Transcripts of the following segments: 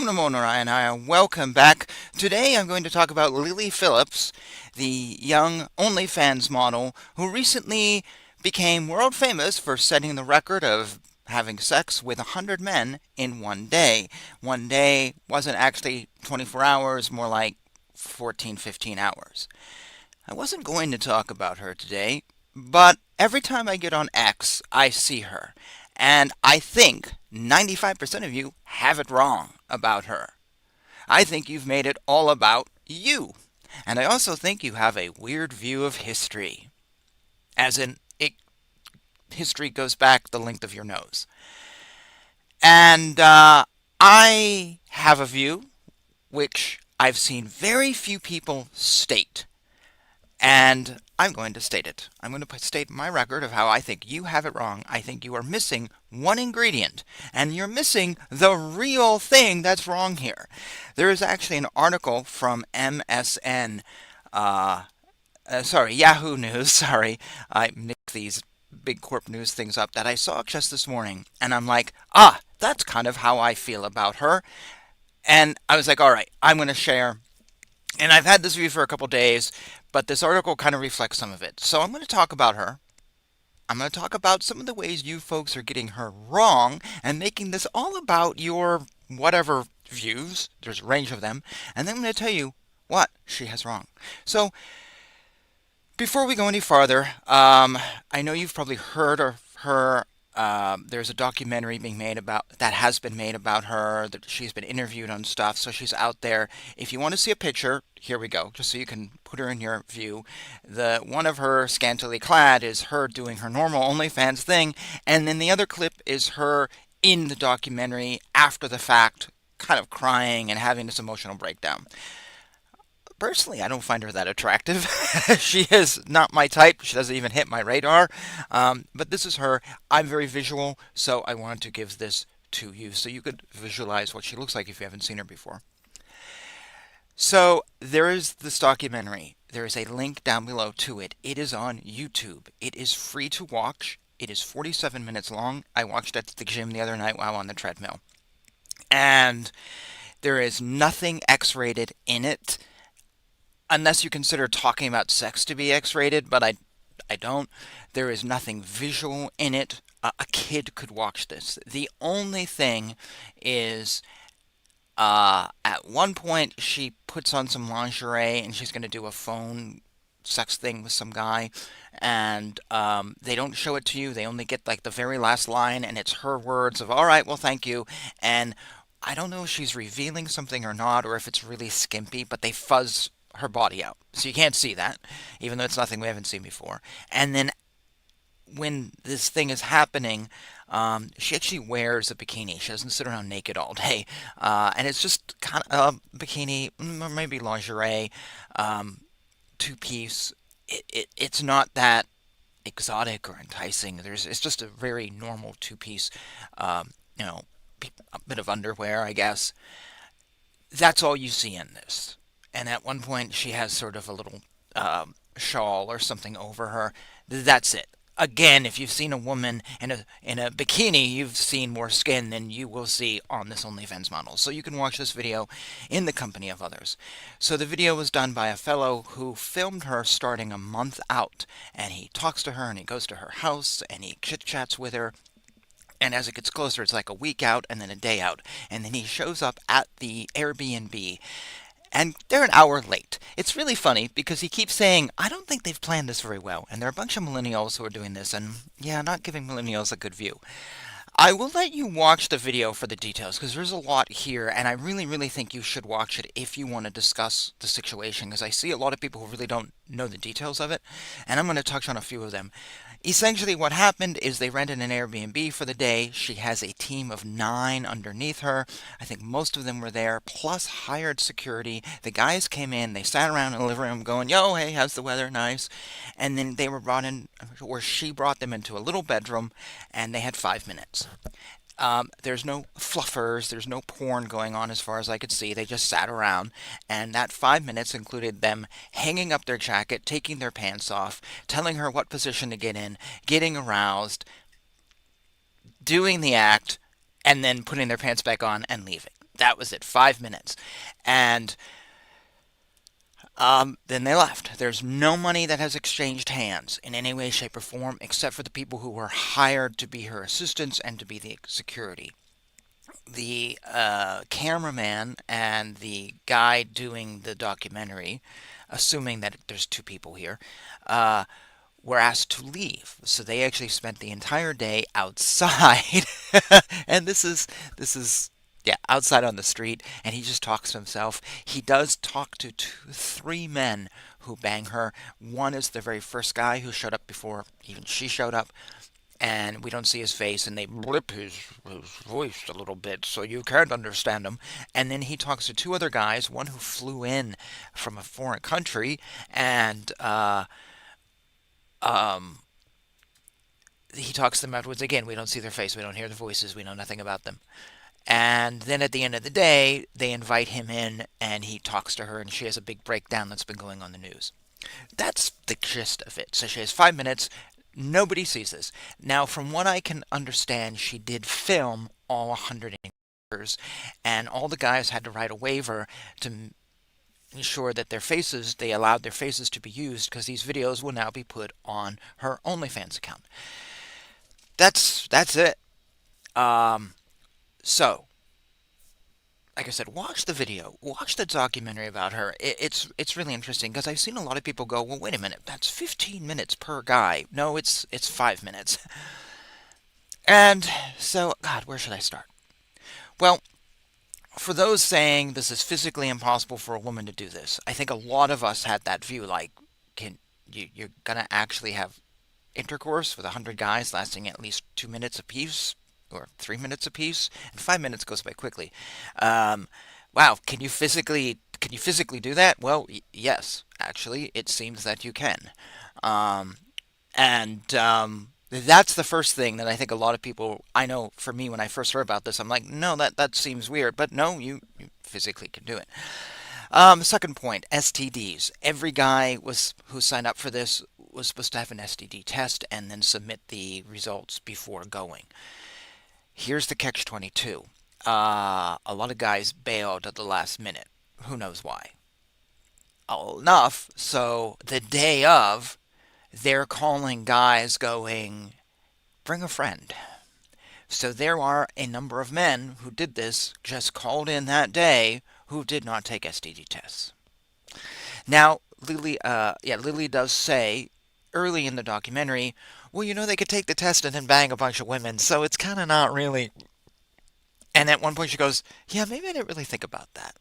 Namo Narayana, welcome back. Today I'm going to talk about Lily Phillips, the young OnlyFans model who recently became world famous for setting the record of having sex with 100 men in one day. One day wasn't actually 24 hours, more like 14, 15 hours. I wasn't going to talk about her today, but every time I get on X, I see her. And I think 95% of you have it wrong about her. I think you've made it all about you. And I also think you have a weird view of history. As in, history goes back the length of your nose. And I have a view which I've seen very few people state. And I'm going to state it. I'm going to state my record of how I think you have it wrong. I think you are missing one ingredient, and you're missing the real thing that's wrong here. There is actually an article from Yahoo News. Sorry, I mix these big corp news things up that I saw just this morning, and I'm like, that's kind of how I feel about her. And I was like, all right, I'm going to share. And I've had this view for a couple days, but this article kind of reflects some of it. So I'm going to talk about her. I'm going to talk about some of the ways you folks are getting her wrong and making this all about your whatever views. There's a range of them. And then I'm going to tell you what she has wrong. So before we go any farther, I know you've probably heard of her. There's a documentary that has been made about her, that she's been interviewed on stuff, so she's out there. If you want to see a picture, here we go, just so you can put her in your view. The one of her scantily clad is her doing her normal OnlyFans thing, and then the other clip is her in the documentary after the fact, kind of crying and having this emotional breakdown. Personally, I don't find her that attractive. She is not my type. She doesn't even hit my radar. But this is her. I'm very visual, so I wanted to give this to you so you could visualize what she looks like if you haven't seen her before. So there is this documentary. There is a link down below to it. It is on YouTube. It is free to watch. It is 47 minutes long. I watched it at the gym the other night while on the treadmill. And there is nothing X-rated in it. Unless you consider talking about sex to be X-rated, but I don't. There is nothing visual in it. A kid could watch this. The only thing is, at one point she puts on some lingerie and she's going to do a phone sex thing with some guy, and they don't show it to you. They only get like the very last line, and it's her words of, all right, well, thank you. And I don't know if she's revealing something or not, or if it's really skimpy, but they fuzz her body out. So you can't see that, even though it's nothing we haven't seen before. And then when this thing is happening, she actually wears a bikini. She doesn't sit around naked all day. And it's just kind of a bikini, or maybe lingerie, two-piece. It's not that exotic or enticing. It's just a very normal two-piece, a bit of underwear, I guess. That's all you see in this. And at one point, she has sort of a little shawl or something over her. That's it. Again, if you've seen a woman in a bikini, you've seen more skin than you will see on this OnlyFans model. So you can watch this video in the company of others. So the video was done by a fellow who filmed her starting a month out. And he talks to her, and he goes to her house, and he chit-chats with her. And as it gets closer, it's like a week out and then a day out. And then he shows up at the Airbnb. And they're an hour late. It's really funny because he keeps saying, I don't think they've planned this very well. And there are a bunch of millennials who are doing this. And yeah, not giving millennials a good view. I will let you watch the video for the details because there's a lot here. And I really, really think you should watch it if you want to discuss the situation. Because I see a lot of people who really don't know the details of it. And I'm going to touch on a few of them. Essentially what happened is they rented an Airbnb for the day. She has a team of 9 underneath her. I think most of them were there, plus hired security. The guys came in, they sat around in the living room going, yo, hey, how's the weather? Nice. And then they were brought in, or she brought them into a little bedroom, and they had 5 minutes. There's no fluffers, there's no porn going on as far as I could see. They just sat around, and that 5 minutes included them hanging up their jacket, taking their pants off, telling her what position to get in, getting aroused, doing the act, and then putting their pants back on and leaving. That was it, 5 minutes. And then they left. There's no money that has exchanged hands in any way, shape, or form, except for the people who were hired to be her assistants and to be the security. The cameraman and the guy doing the documentary, assuming that there's two people here, uh, were asked to leave. So they actually spent the entire day outside. And this is yeah, outside on the street, and he just talks to himself. He does talk to three men who bang her. One is the very first guy who showed up before even she showed up, and we don't see his face, and they blip his voice a little bit so you can't understand him. And then he talks to two other guys, one who flew in from a foreign country, and um, he talks to them afterwards. Again, we don't see their face, we don't hear their voices, we know nothing about them. And then at the end of the day, they invite him in, and he talks to her, and she has a big breakdown that's been going on the news. That's the gist of it. So she has 5 minutes. Nobody sees this. Now, from what I can understand, she did film all 100 encounters, and all the guys had to write a waiver to ensure that they allowed their faces to be used, because these videos will now be put on her OnlyFans account. That's it. Um, so, like I said, watch the video, watch the documentary about her. It's really interesting, because I've seen a lot of people go, well, wait a minute, that's 15 minutes per guy. No, it's 5 minutes. And so, God, where should I start? Well, for those saying this is physically impossible for a woman to do this, I think a lot of us had that view. Like, you're gonna actually have intercourse with 100 guys lasting at least 2 minutes apiece or 3 minutes apiece, and 5 minutes goes by quickly. Um, wow, can you physically do that? Well, yes, actually, it seems that you can. Um, and That's the first thing that I think a lot of people. I know for me, when I first heard about this, I'm like, no, that seems weird, but no, you physically can do it. Second point, STDs. Every guy was who signed up for this was supposed to have an STD test and then submit the results before going. Here's the catch 22. A lot of guys bailed at the last minute. Who knows why? Enough so the day of, they're calling guys going, bring a friend. So there are a number of men who did this, just called in that day, who did not take STD tests. Now, Lily does say early in the documentary, well, they could take the test and then bang a bunch of women, so it's kind of not really. And at one point she goes, yeah, maybe I didn't really think about that.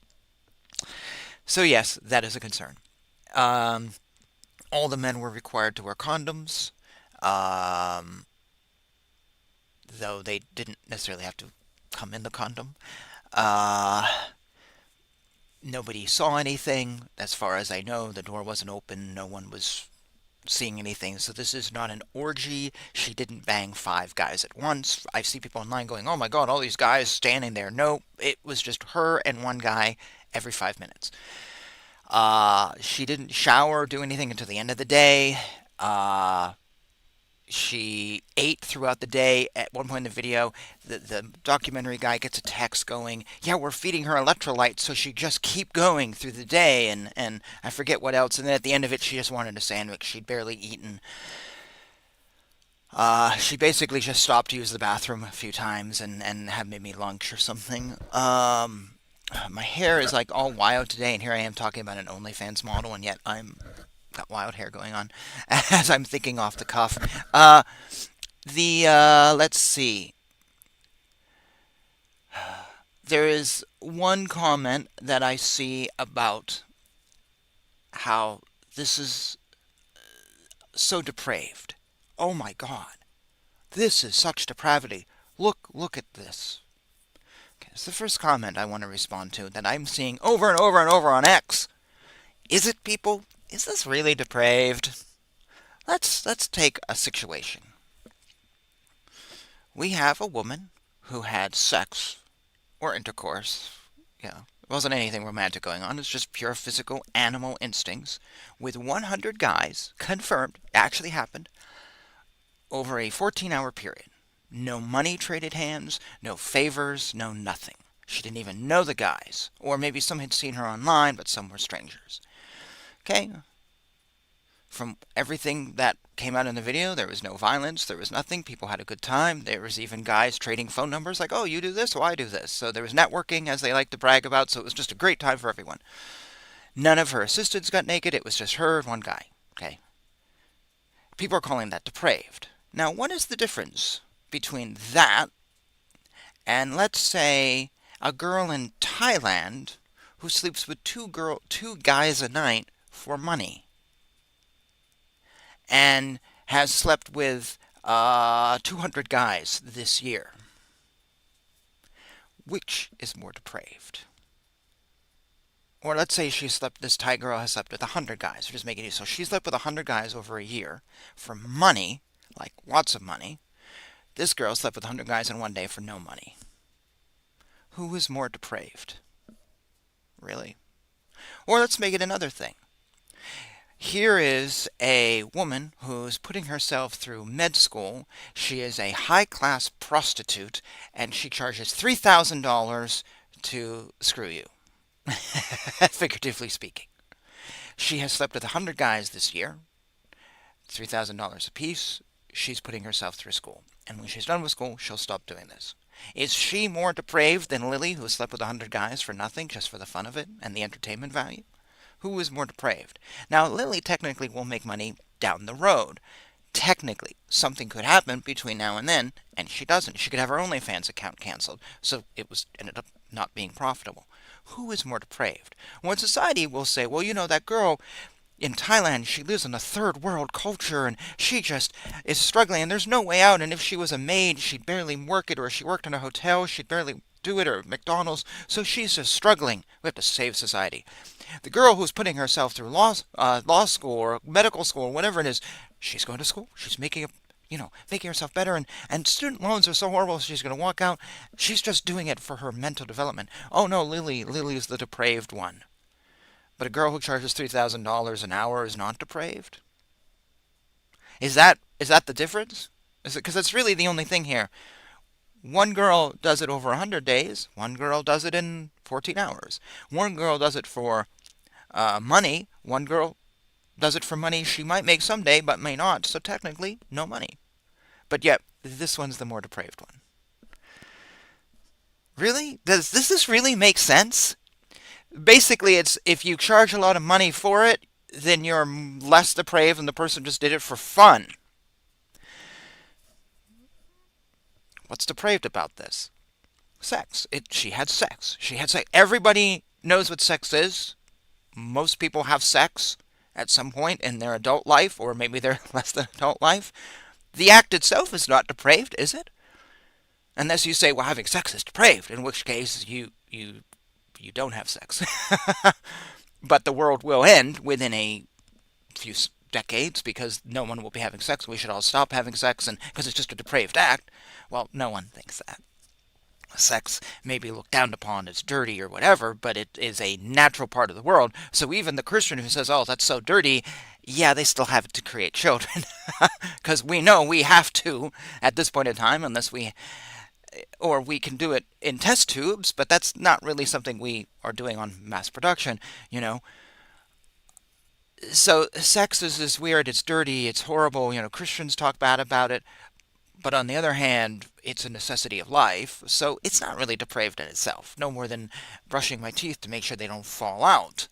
So, yes, that is a concern. Um, all the men were required to wear condoms, um, though they didn't necessarily have to come in the condom. Uh, Nobody saw anything. As far as I know, the door wasn't open. No one was seeing anything. So this is not an orgy. She didn't bang 5 guys at once. I see people online going, oh my God, all these guys standing there. No, it was just her and one guy every 5 minutes. She didn't shower or do anything until the end of the day. Uh, she ate throughout the day. At one point in the video, the documentary guy gets a text going, yeah, we're feeding her electrolytes, so she just keep going through the day, and I forget what else. And then at the end of it, she just wanted a sandwich. She'd barely eaten. She basically just stopped to use the bathroom a few times and had maybe lunch or something. My hair is like all wild today, and here I am talking about an OnlyFans model, and yet I'm got wild hair going on as I'm thinking off the cuff. Let's see. There is one comment that I see about how this is so depraved. Oh my God, this is such depravity. Look at this. Okay, it's the first comment I want to respond to that I'm seeing over and over and over on X. Is it, people? Is this really depraved? Let's take a situation. We have a woman who had sex or intercourse. It wasn't anything romantic going on. It's just pure physical animal instincts with 100 guys, confirmed, actually happened, over a 14-hour period. No money traded hands, no favors, no nothing. She didn't even know the guys. Or maybe some had seen her online, but some were strangers. Okay? From everything that came out in the video, there was no violence, there was nothing. People had a good time. There was even guys trading phone numbers like, oh, you do this, oh, I do this. So there was networking, as they like to brag about, so it was just a great time for everyone. None of her assistants got naked. It was just her and one guy. Okay? People are calling that depraved. Now, what is the difference between that and, let's say, a girl in Thailand who sleeps with two guys a night for money and has slept with 200 guys this year? Which is more depraved? Or let's say this Thai girl has slept with 100 guys. We're just making it. So she slept with 100 guys over a year for money, like lots of money. This girl slept with 100 guys in one day for no money. Who is more depraved? Really? Or let's make it another thing. Here is a woman who's putting herself through med school. She is a high-class prostitute, and she charges $3,000 to screw you. Figuratively speaking. She has slept with 100 guys this year, $3,000 apiece. She's putting herself through school. And when she's done with school, she'll stop doing this. Is she more depraved than Lily, who slept with 100 guys for nothing, just for the fun of it and the entertainment value? Who is more depraved? Now, Lily technically will make money down the road. Technically, something could happen between now and then, and she doesn't. She could have her OnlyFans account canceled, so ended up not being profitable. Who is more depraved? Well, society will say, well, that girl in Thailand, she lives in a third world culture, and she just is struggling, and there's no way out, and if she was a maid, she'd barely work it, or if she worked in a hotel, she'd barely do it, or McDonald's, so she's just struggling. We have to save society. The girl who's putting herself through law school or medical school or whatever it is, she's going to school, she's making herself better, and student loans are so horrible, she's going to walk out. She's just doing it for her mental development. Oh no, Lily is the depraved one. But a girl who charges $3,000 an hour is not depraved? Is that the difference? Is it because that's really the only thing here? One girl does it over 100 days. One girl does it in 14 hours. One girl does it for money. One girl does it for money she might make someday, but may not. So technically, no money. But yet, this one's the more depraved one. Really? Does this really make sense? Basically, it's if you charge a lot of money for it, then you're less depraved than the person who just did it for fun. What's depraved about this? Sex. She had sex. She had sex. Everybody knows what sex is. Most people have sex at some point in their adult life, or maybe their less than adult life. The act itself is not depraved, is it? Unless you say, well, having sex is depraved, in which case you don't have sex. But the world will end within a few decades because no one will be having sex. We should all stop having sex, and because it's just a depraved act. Well, no one thinks that. Sex may be looked down upon as dirty or whatever, but it is a natural part of the world. So even the Christian who says, oh, that's so dirty, yeah, they still have it to create children. Because we know we have to at this point in time, or we can do it in test tubes, but that's not really something we are doing on mass production, So sex is this weird, it's dirty, it's horrible, Christians talk bad about it. But on the other hand, it's a necessity of life, so it's not really depraved in itself. No more than brushing my teeth to make sure they don't fall out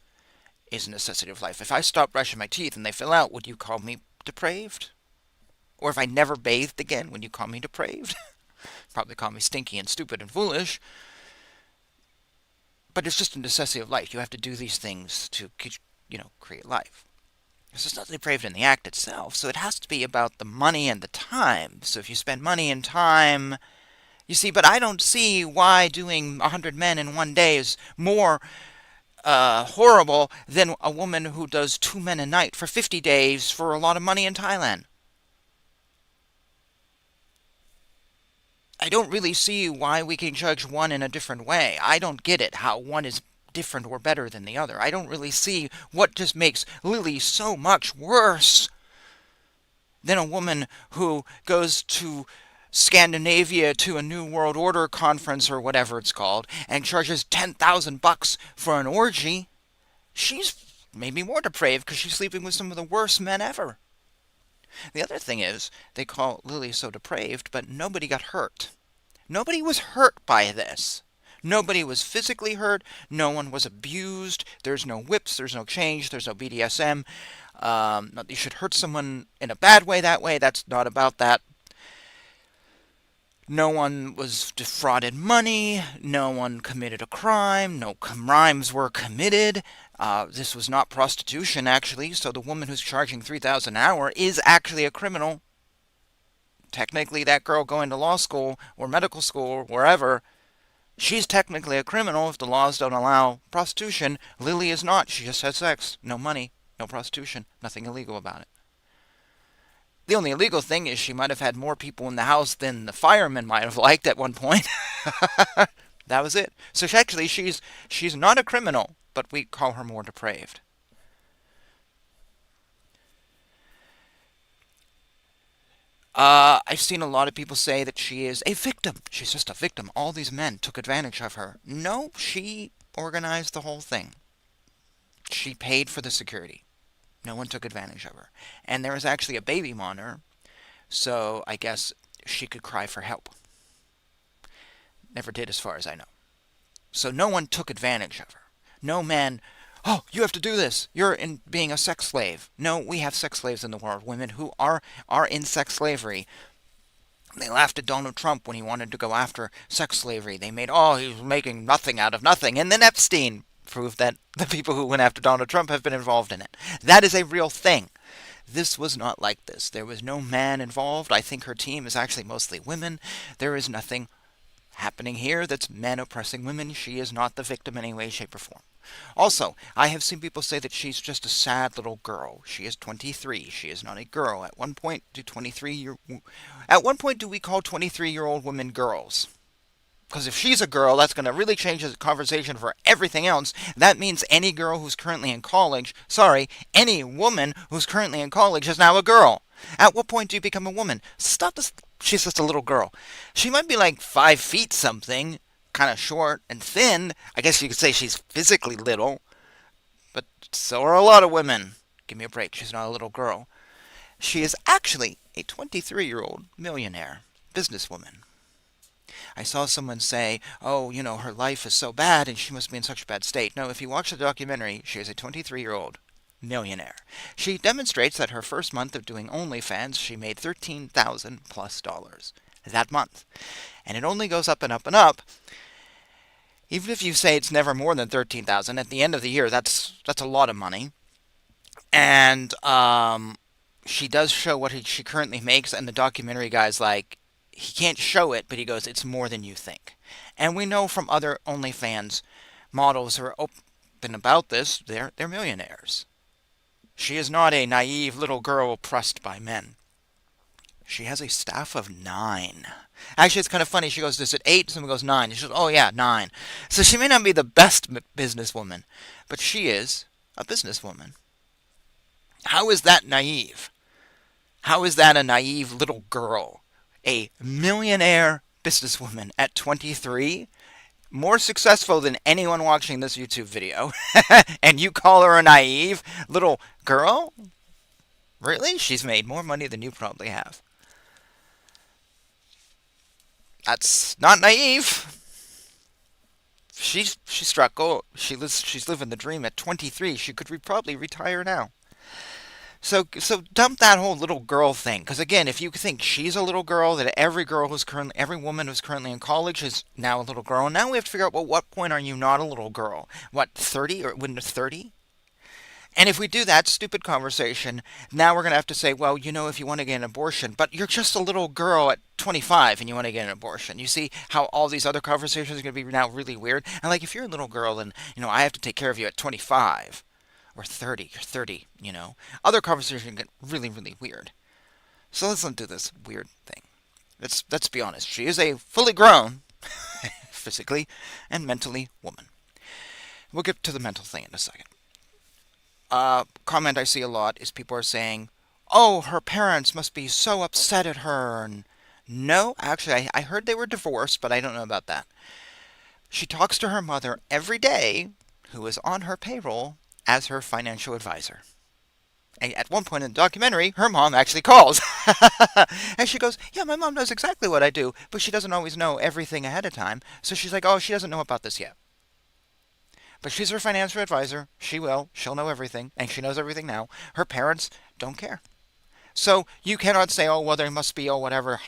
is a necessity of life. If I stop brushing my teeth and they fall out, would you call me depraved? Or if I never bathed again, would you call me depraved? Probably call me stinky and stupid and foolish. But it's just a necessity of life. You have to do these things to, create life. So it's not depraved in the act itself, so it has to be about the money and the time. So if you spend money and time, you see, but I don't see why doing 100 men in one day is more horrible than a woman who does 2 men a night for 50 days for a lot of money in Thailand. I don't really see why we can judge one in a different way. I don't get it, how one is different or better than the other. I don't really see what just makes Lily so much worse than a woman who goes to Scandinavia to a New World Order conference or whatever it's called and charges $10,000 for an orgy, she's maybe more depraved because she's sleeping with some of the worst men ever. The other thing is, they call Lily so depraved, but nobody got hurt. Nobody was hurt by this. Nobody was physically hurt. No one was abused. There's no whips. There's no change. There's no BDSM. Not that you should hurt someone in a bad way that way. That's not about that. No one was defrauded money. No one committed a crime. No crimes were committed. This was not prostitution, actually. So the woman who's charging $3,000 an hour is actually a criminal. Technically, that girl going to law school or medical school or wherever, she's technically a criminal if the laws don't allow prostitution. Lily is not. She just has sex. No money. No prostitution. Nothing illegal about it. The only illegal thing is she might have had more people in the house than the firemen might have liked at one point. That was it. So she's not a criminal, but we call her more depraved. I've seen a lot of people say that she is a victim. She's just a victim. All these men took advantage of her. No, she organized the whole thing. She paid for the security. No one took advantage of her. And there was actually a baby monitor, so I guess she could cry for help. Never did, as far as I know. So no one took advantage of her. No man, oh, you have to do this. You're in being a sex slave. No, we have sex slaves in the world. Women who are in sex slavery. They laughed at Donald Trump when he wanted to go after sex slavery. They made, oh, he's making nothing out of nothing. And then Epstein proved that the people who went after Donald Trump have been involved in it. That is a real thing. This was not like this. There was no man involved. I think her team is actually mostly women. There is nothing happening here that's men oppressing women. She is not the victim in any way, shape, or form. Also, I have seen people say that she's just a sad little girl. She is 23. She is not a girl. At one point, do we call 23-year-old women girls? Because if she's a girl, that's going to really change the conversation for everything else. That means any girl who's currently in college, any woman who's currently in college is now a girl. At what point do you become a woman? Stop this. She's just a little girl. She might be like 5 feet something, kind of short and thin. I guess you could say she's physically little. But so are a lot of women. Give me a break. She's not a little girl. She is actually a 23-year-old millionaire businesswoman. I saw someone say, oh, her life is so bad and she must be in such a bad state. No, if you watch the documentary, she is a 23-year-old millionaire. She demonstrates that her first month of doing OnlyFans, she made $13,000 plus that month. And it only goes up and up and up. Even if you say it's never more than $13,000, at the end of the year, that's a lot of money. And she does show what she currently makes, and the documentary guy's like, he can't show it, but he goes, it's more than you think. And we know from other OnlyFans models who are open about this, they're millionaires. She is not a naive little girl oppressed by men. She has a staff of 9. Actually, it's kind of funny. She goes, is it 8? Someone goes, 9. She goes, oh yeah, 9. So she may not be the best businesswoman, but she is a businesswoman. How is that naive? How is that a naive little girl? A millionaire businesswoman at 23, more successful than anyone watching this YouTube video, and you call her a naive little girl? Really? She's made more money than you probably have. That's not naive. She struck gold. She's living the dream at 23. She could probably retire now. So dump that whole little girl thing. Because again, if you think she's a little girl, that every woman who's currently in college is now a little girl. Now we have to figure out, well, what point are you not a little girl? What, 30 or when 30? And if we do that stupid conversation, now we're going to have to say, well, if you want to get an abortion, but you're just a little girl at 25 and you want to get an abortion. You see how all these other conversations are going to be now really weird? And like, if you're a little girl and, I have to take care of you at 25 or 30, you're 30, other conversations get really, really weird. So let's not do this weird thing. Let's be honest. She is a fully grown, physically and mentally woman. We'll get to the mental thing in a second. Comment I see a lot is people are saying, oh, her parents must be so upset at her, and No, actually, I heard they were divorced, but I don't know about that. She talks to her mother every day, who is on her payroll, as her financial advisor. And at one point in the documentary, her mom actually calls. And she goes, "Yeah, my mom knows exactly what I do, but she doesn't always know everything ahead of time." So she's like, "Oh, she doesn't know about this yet." But she's her financial advisor. She will. She'll know everything. And she knows everything now. Her parents don't care. So you cannot say, "Oh, well, they must be, oh, whatever,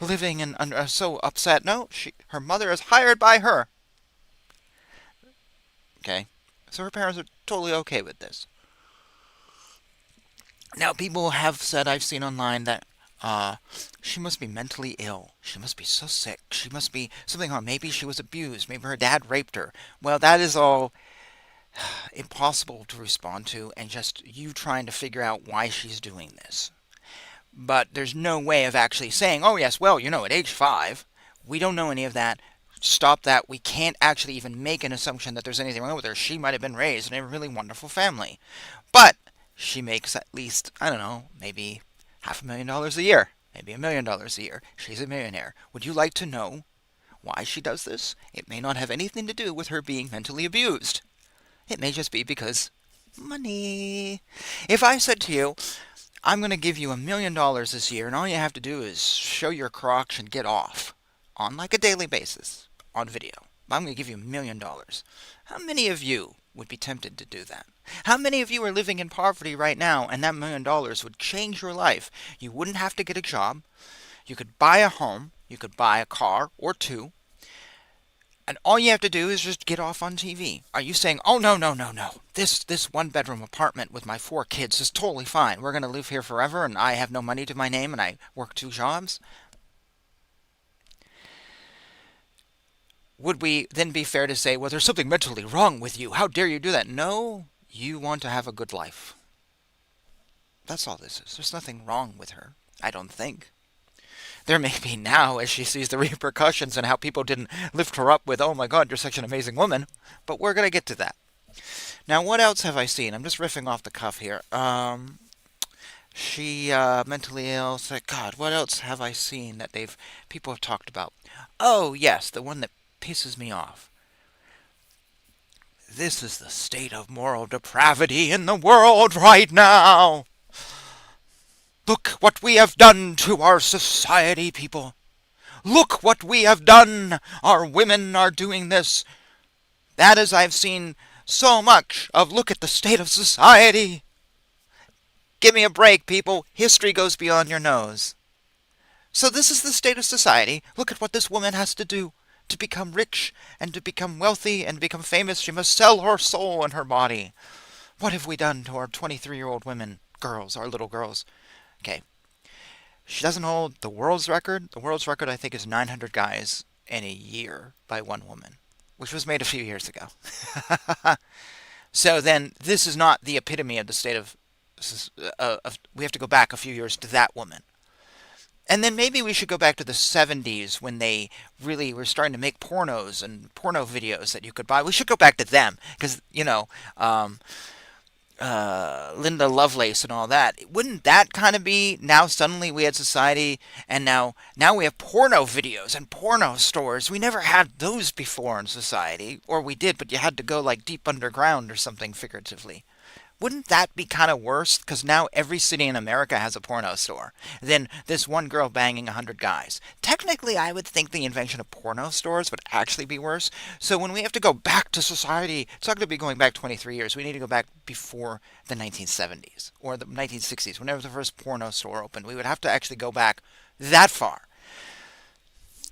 living and so upset." No, her mother is hired by her. Okay? So her parents are totally okay with this. Now, people have said, I've seen online, that she must be mentally ill. She must be so sick. She must be something wrong. Maybe she was abused. Maybe her dad raped her. Well, that is all impossible to respond to, and just you trying to figure out why she's doing this. But there's no way of actually saying, "Oh, yes, well, at age 5, we don't know any of that. Stop that. We can't actually even make an assumption that there's anything wrong with her. She might have been raised in a really wonderful family." But she makes at least, I don't know, maybe $500,000 a year, maybe $1 million a year. She's a millionaire. Would you like to know why she does this? It may not have anything to do with her being mentally abused. It may just be because money. If I said to you, "I'm going to give you $1 million this year, and all you have to do is show your crotch and get off on like a daily basis on video. I'm going to give you $1 million." How many of you would be tempted to do that? How many of you are living in poverty right now, and that $1 million would change your life? You wouldn't have to get a job. You could buy a home. You could buy a car or two. And all you have to do is just get off on TV. Are you saying, "Oh, no, no, no, no. This one-bedroom apartment with my 4 kids is totally fine. We're going to live here forever, and I have no money to my name, and I work 2 jobs"? Would we then be fair to say, "Well, there's something mentally wrong with you. How dare you do that"? No, you want to have a good life. That's all this is. There's nothing wrong with her, I don't think. There may be now, as she sees the repercussions and how people didn't lift her up with, "Oh my God, you're such an amazing woman." But we're going to get to that. Now, what else have I seen? I'm just riffing off the cuff here. She mentally ill. So, God, what else have I seen that people have talked about? Oh yes, the one that pisses me off. This is the state of moral depravity in the world right now. Look what we have done to our society, people. Look what we have done. Our women are doing this. That is, I've seen so much of, "Look at the state of society." Give me a break, people. History goes beyond your nose. So this is the state of society. Look at what this woman has to do to become rich and to become wealthy and to become famous. She must sell her soul and her body. What have we done to our 23-year-old women, girls, our little girls? Okay. She doesn't hold the world's record. The world's record, I think, is 900 guys in a year by one woman, which was made a few years ago. So then, this is not the epitome of the state of. We have to go back a few years to that woman. And then maybe we should go back to the 70s when they really were starting to make pornos and porno videos that you could buy. We should go back to them because, Linda Lovelace and all that. Wouldn't that kind of be, now suddenly we had society, and now we have porno videos and porno stores. We never had those before in society, or we did, but you had to go like deep underground or something, figuratively. Wouldn't that be kind of worse? Because now every city in America has a porno store. Then this one girl banging 100 guys. Technically, I would think the invention of porno stores would actually be worse. So when we have to go back to society, it's not going to be going back 23 years. We need to go back before the 1970s or the 1960s, whenever the first porno store opened. We would have to actually go back that far,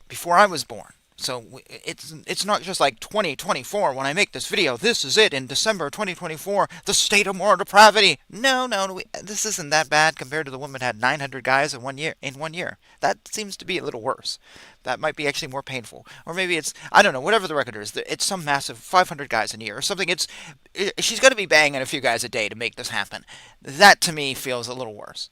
before I was born. So it's not just like 2024 when I make this video. This is it in December 2024. The state of moral depravity. No, this isn't that bad compared to the woman had 900 guys in 1 year. That seems to be a little worse. That might be actually more painful. Or maybe it's, I don't know, whatever the record is. It's some massive 500 guys in a year or something. She's going to be banging a few guys a day to make this happen. That to me feels a little worse.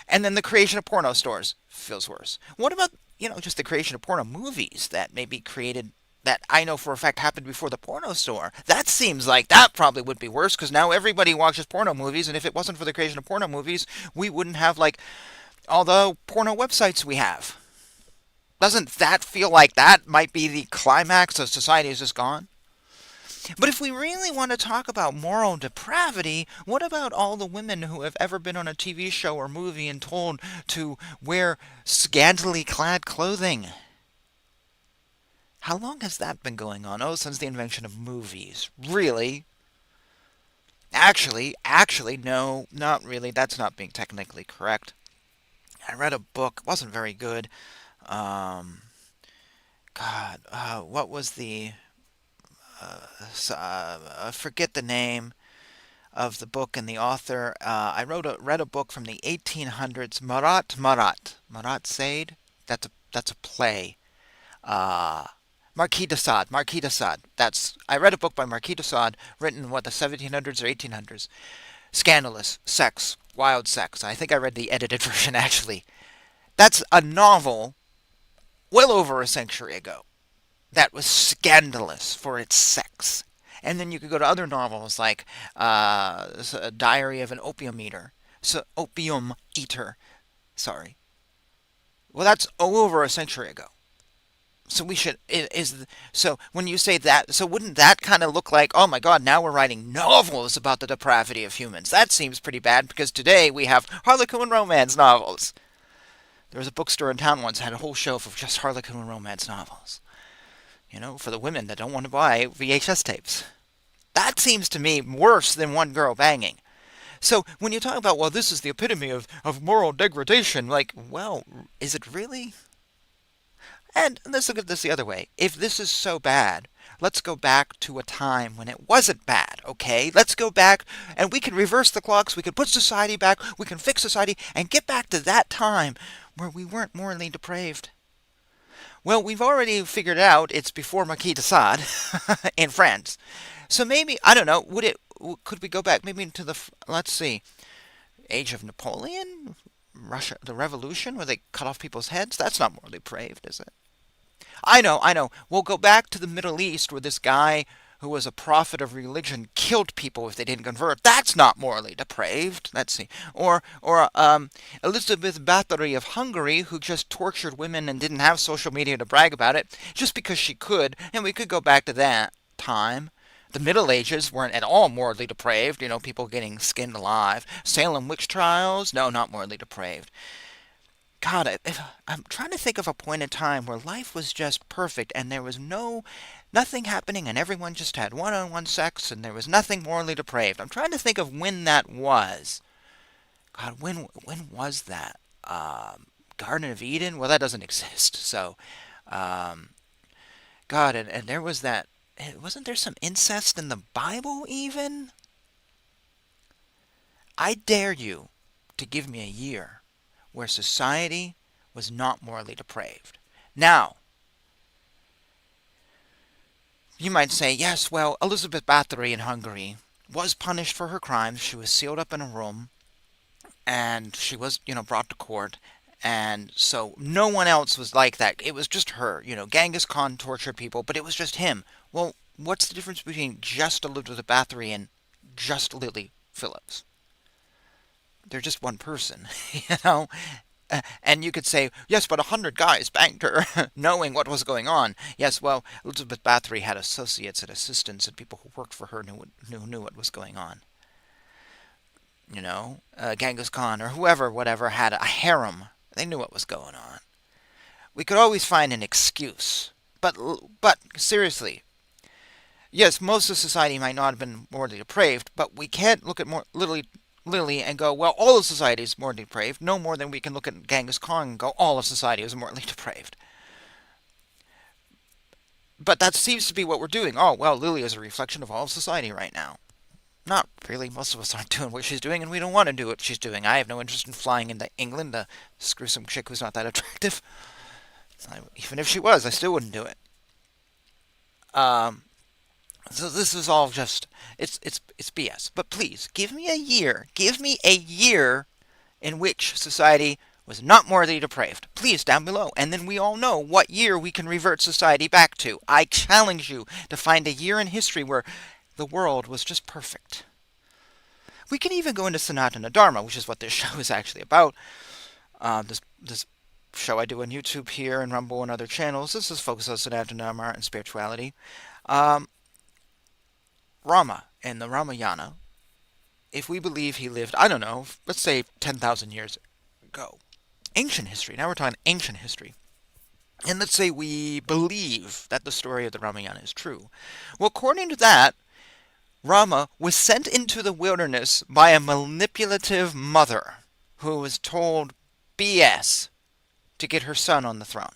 And then the creation of porno stores feels worse. What about, just the creation of porno movies that may be created, that I know for a fact happened before the porno store? That seems like that probably would be worse, because now everybody watches porno movies, and if it wasn't for the creation of porno movies, we wouldn't have, like, All the porno websites we have. Doesn't that feel like that might be the climax of society is just gone? But if we really want to talk about moral depravity, what about all the women who have ever been on a TV show or movie and told to wear scantily clad clothing? How long has that been going on? Oh, since the invention of movies. Really? Actually, no, not really. That's not being technically correct. I read a book, it wasn't very good. Um, God, what was the? I forget the name of the book and the author. I read a book from the 1800s. Marat Sade. That's a play. Uh, Marquis de Sade. Marquis de Sade. That's I read a book by Marquis de Sade, written in what the 1700s or 1800s. Scandalous sex, wild sex. I think I read the edited version actually. That's a novel well over a century ago that was scandalous for its sex. And then you could go to other novels like Diary of an Opium Eater. So Opium Eater. Sorry. Well, that's over a century ago. So we should is so when you say that, so wouldn't that kind of look like, oh my God, now we're writing novels about the depravity of humans? That seems pretty bad because today we have Harlequin romance novels. There was a bookstore in town once that had a whole shelf of just Harlequin romance novels. For the women that don't want to buy VHS tapes. That seems to me worse than one girl banging. So when you talk about, well, this is the epitome of moral degradation, like, well, is it really? And let's look at this the other way. If this is so bad, let's go back to a time when it wasn't bad, okay? Let's go back and we can reverse the clocks. We can put society back. We can fix society and get back to that time where we weren't morally depraved. Well, we've already figured out it's before Marquis de Sade in France. So maybe, I don't know, could we go back maybe into let's see, age of Napoleon? Russia, the revolution where they cut off people's heads? That's not morally depraved, is it? I know. We'll go back to the Middle East where this guy who was a prophet of religion killed people if they didn't convert. That's not morally depraved. Let's see. Or Elizabeth Bathory of Hungary, who just tortured women and didn't have social media to brag about it just because she could. And we could go back to that time. The Middle Ages weren't at all morally depraved. People getting skinned alive. Salem witch trials? No, not morally depraved. God, I'm trying to think of a point in time where life was just perfect and there was nothing happening and everyone just had one-on-one sex and there was nothing morally depraved. I'm trying to think of when that was. God, when was that? Garden of Eden? Well, that doesn't exist. So, God, and there was that. Wasn't there some incest in the Bible even? I dare you to give me a year where society was not morally depraved. Now, you might say, yes, well, Elizabeth Bathory in Hungary was punished for her crimes. She was sealed up in a room, and she was, brought to court. And so no one else was like that. It was just her. Genghis Khan tortured people, but it was just him. Well, what's the difference between just Elizabeth Bathory and just Lily Phillips? They're just one person, And you could say, yes, but 100 guys banged her, knowing what was going on. Yes, well, Elizabeth Bathory had associates and assistants and people who worked for her who knew what was going on. Genghis Khan or whatever, had a harem. They knew what was going on. We could always find an excuse. But seriously, yes, most of society might not have been morally depraved, but we can't look at Lily and go, well, all of society is morally depraved, no more than we can look at Genghis Khan and go, all of society is morally depraved. But that seems to be what we're doing. Oh, well, Lily is a reflection of all of society right now. Not really. Most of us aren't doing what she's doing, and we don't want to do what she's doing. I have no interest in flying into England to screw some chick who's not that attractive. Even if she was, I still wouldn't do it. So this is all just it's BS. But please give me a year. Give me a year in which society was not morally depraved. Please down below, and then we all know what year we can revert society back to. I challenge you to find a year in history where the world was just perfect. We can even go into Sanatana Dharma, which is what this show is actually about. This show I do on YouTube here and Rumble and other channels. This is focused on Sanatana art and spirituality. Um, Rama and the Ramayana, if we believe he lived, I don't know, let's say 10,000 years ago, ancient history. Now we're talking ancient history. And let's say we believe that the story of the Ramayana is true. Well, according to that, Rama was sent into the wilderness by a manipulative mother who was told BS to get her son on the throne.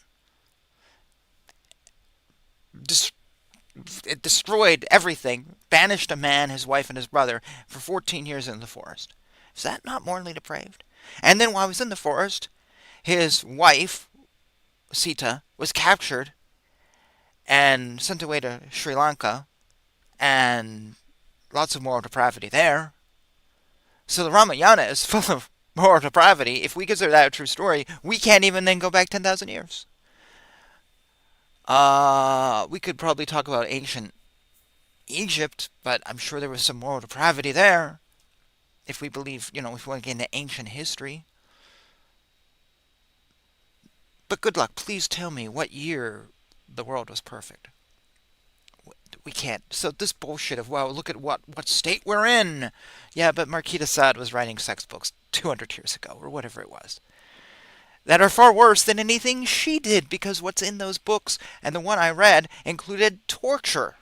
It destroyed everything, banished a man, his wife, and his brother for 14 years in the forest. Is that not morally depraved? And then while he was in the forest, his wife, Sita, was captured and sent away to Sri Lanka, and lots of moral depravity there. So the Ramayana is full of moral depravity. If we consider that a true story, we can't even then go back 10,000 years. We could probably talk about ancient Egypt, but I'm sure there was some moral depravity there. If we believe, if we want to get into ancient history. But good luck. Please tell me what year the world was perfect. We can't. So this bullshit of, well, look at what state we're in. Yeah, but Marquis de Sade was writing sex books 200 years ago, or whatever it was, that are far worse than anything she did, because what's in those books, and the one I read, included torture.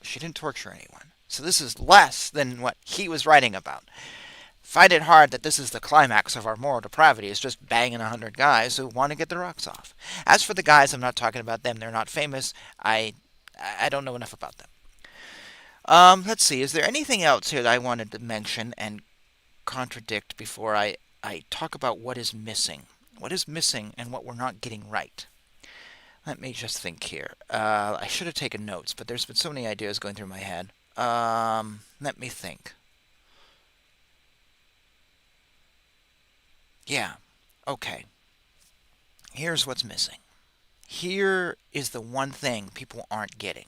She didn't torture anyone. So this is less than what he was writing about. Find it hard that this is the climax of our moral depravity, is just banging 100 guys who want to get the rocks off. As for the guys, I'm not talking about them. They're not famous. I don't know enough about them. Let's see. Is there anything else here that I wanted to mention and contradict before I talk about what is missing? What is missing and what we're not getting right? Let me just think here. I should have taken notes, but there's been so many ideas going through my head. Let me think. Yeah. Okay. Here's what's missing. Here is the one thing people aren't getting.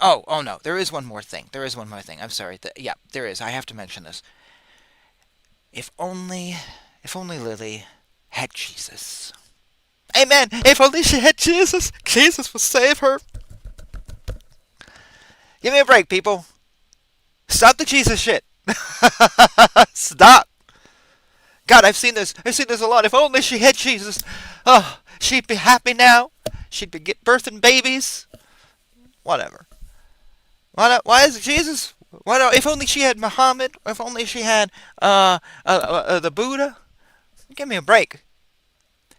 Oh no, there is one more thing. I'm sorry. Yeah, there is. I have to mention this. If only Lily had Jesus. Amen. If only she had Jesus, Jesus will save her. Give me a break, people. Stop the Jesus shit. Stop. God, I've seen this a lot. If only she had Jesus, oh, she'd be happy now. She'd be birthing babies. Whatever. Why is it Jesus? Why not? If only she had Muhammad. If only she had the Buddha. Give me a break.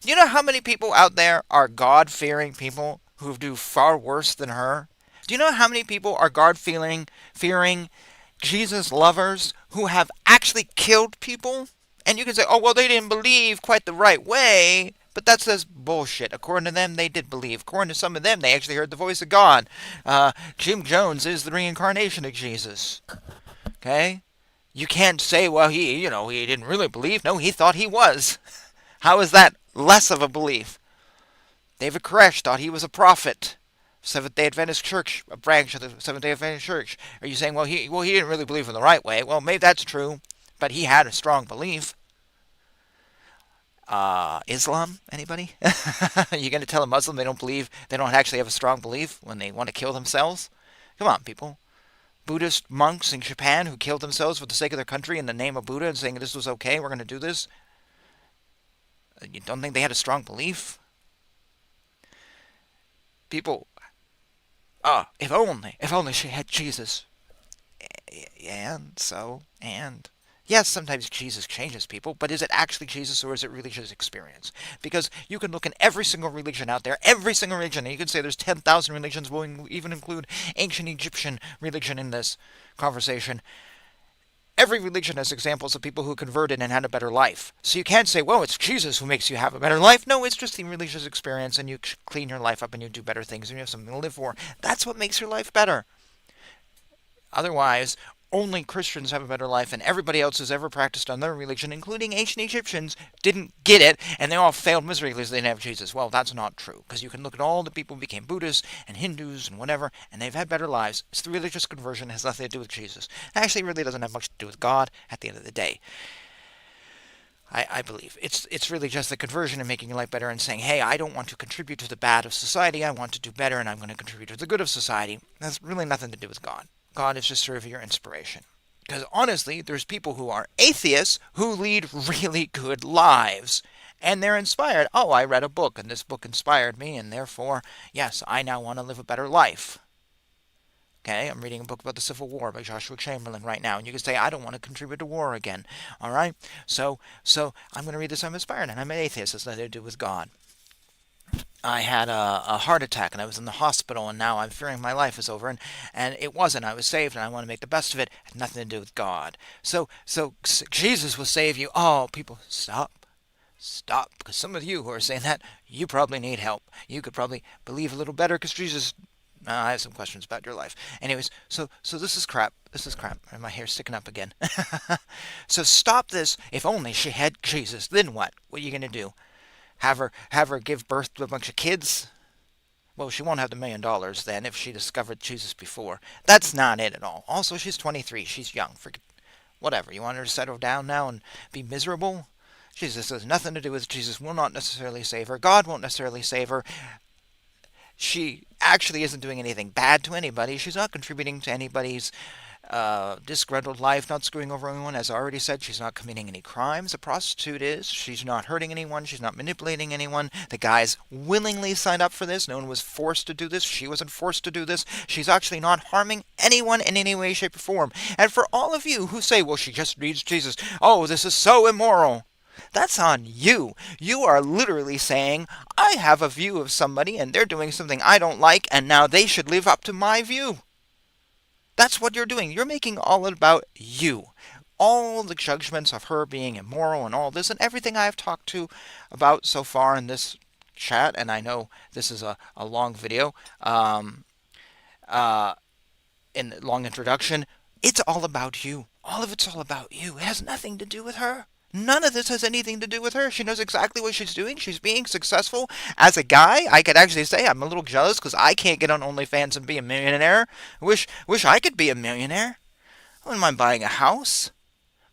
You know how many people out there are God-fearing people who do far worse than her? Do you know how many people are God-fearing, Jesus lovers who have actually killed people? And you can say, oh, well, they didn't believe quite the right way. But that's just bullshit. According to them, they did believe. According to some of them, they actually heard the voice of God. Jim Jones is the reincarnation of Jesus. Okay? You can't say, well, he didn't really believe. No, he thought he was. How is that less of a belief? David Koresh thought he was a prophet. Seventh-day Adventist Church, a branch of the Seventh-day Adventist Church. Are you saying, well, he didn't really believe in the right way? Well, maybe that's true, but he had a strong belief. Islam? Anybody? You going to tell a Muslim they don't actually have a strong belief when they want to kill themselves? Come on, people. Buddhist monks in Japan who killed themselves for the sake of their country in the name of Buddha and saying this was okay, we're going to do this. You don't think they had a strong belief? People, if only she had Jesus. And yes, sometimes Jesus changes people, but is it actually Jesus or is it religious experience? Because you can look in every single religion out there, and you can say there's 10,000 religions, we'll even include ancient Egyptian religion in this conversation. Every religion has examples of people who converted and had a better life. So you can't say, well, it's Jesus who makes you have a better life. No, it's just the religious experience, and you clean your life up and you do better things and you have something to live for. That's what makes your life better. Otherwise, only Christians have a better life and everybody else who's ever practiced on their religion, including ancient Egyptians, didn't get it and they all failed miserably because they didn't have Jesus. Well, that's not true, because you can look at all the people who became Buddhists and Hindus and whatever, and they've had better lives. It's the religious conversion. It has nothing to do with Jesus. It actually really doesn't have much to do with God at the end of the day. I believe it's really just the conversion and making your life better and saying, hey, I don't want to contribute to the bad of society. I want to do better, and I'm going to contribute to the good of society. That's really nothing to do with God. God is just sort of your inspiration. Because honestly, there's people who are atheists who lead really good lives. And they're inspired. Oh, I read a book, and this book inspired me, and therefore, yes, I now want to live a better life. Okay, I'm reading a book about the Civil War by Joshua Chamberlain right now, and you can say, I don't want to contribute to war again. All right? So I'm going to read this, I'm inspired, and I'm an atheist. It's nothing to do with God. I had a heart attack, and I was in the hospital, and now I'm fearing my life is over, and it wasn't. I was saved, and I want to make the best of it. It had nothing to do with God. So Jesus will save you. Oh, people, stop. Stop, because some of you who are saying that, you probably need help. You could probably believe a little better, because Jesus... I have some questions about your life. Anyways, so this is crap. This is crap. And my hair's sticking up again. So stop this. If only she had Jesus. Then what? What are you going to do? Have her give birth to a bunch of kids? Well, she won't have the $1 million then if she discovered Jesus before. That's not it at all. Also, she's 23. She's young. Forget, whatever. You want her to settle down now and be miserable? Jesus has nothing to do with Jesus. Will not necessarily save her. God won't necessarily save her. She actually isn't doing anything bad to anybody. She's not contributing to anybody's disgruntled life, not screwing over anyone. As I already said, she's not committing any crimes. A prostitute is. She's not hurting anyone. She's not manipulating anyone. The guys willingly signed up for this. No one was forced to do this. She wasn't forced to do this. She's actually not harming anyone in any way, shape, or form. And for all of you who say, well, she just needs Jesus. Oh, this is so immoral. That's on you. You are literally saying, I have a view of somebody and they're doing something I don't like, and now they should live up to my view. That's what you're doing. You're making all about you. All the judgments of her being immoral and all this and everything I've talked to about so far in this chat, and I know this is a long video, in the long introduction, it's all about you. All of it's all about you. It has nothing to do with her. None of this has anything to do with her. She knows exactly what she's doing. She's being successful. As a guy, I could actually say I'm a little jealous because I can't get on OnlyFans and be a millionaire. Wish I could be a millionaire. I wouldn't mind buying a house.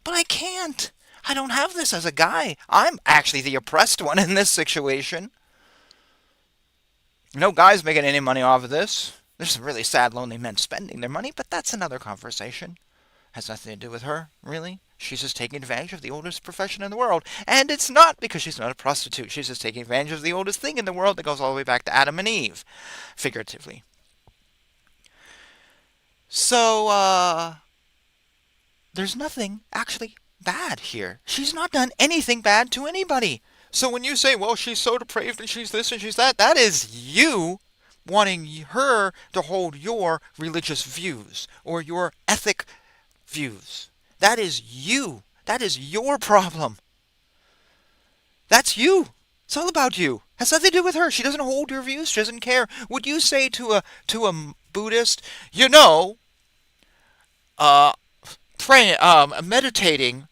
But I can't. I don't have this as a guy. I'm actually the oppressed one in this situation. No guy's making any money off of this. There's some really sad, lonely men spending their money, but that's another conversation. Has nothing to do with her, really. She's just taking advantage of the oldest profession in the world. And it's not because she's not a prostitute. She's just taking advantage of the oldest thing in the world that goes all the way back to Adam and Eve, figuratively. So, there's nothing actually bad here. She's not done anything bad to anybody. So when you say, well, she's so depraved and she's this and she's that, that is you wanting her to hold your religious views or your ethic views. That is you. That is your problem. That's you. It's all about you. Has nothing to do with her. She doesn't hold your views. She doesn't care. Would you say to a Buddhist, you know, praying, meditating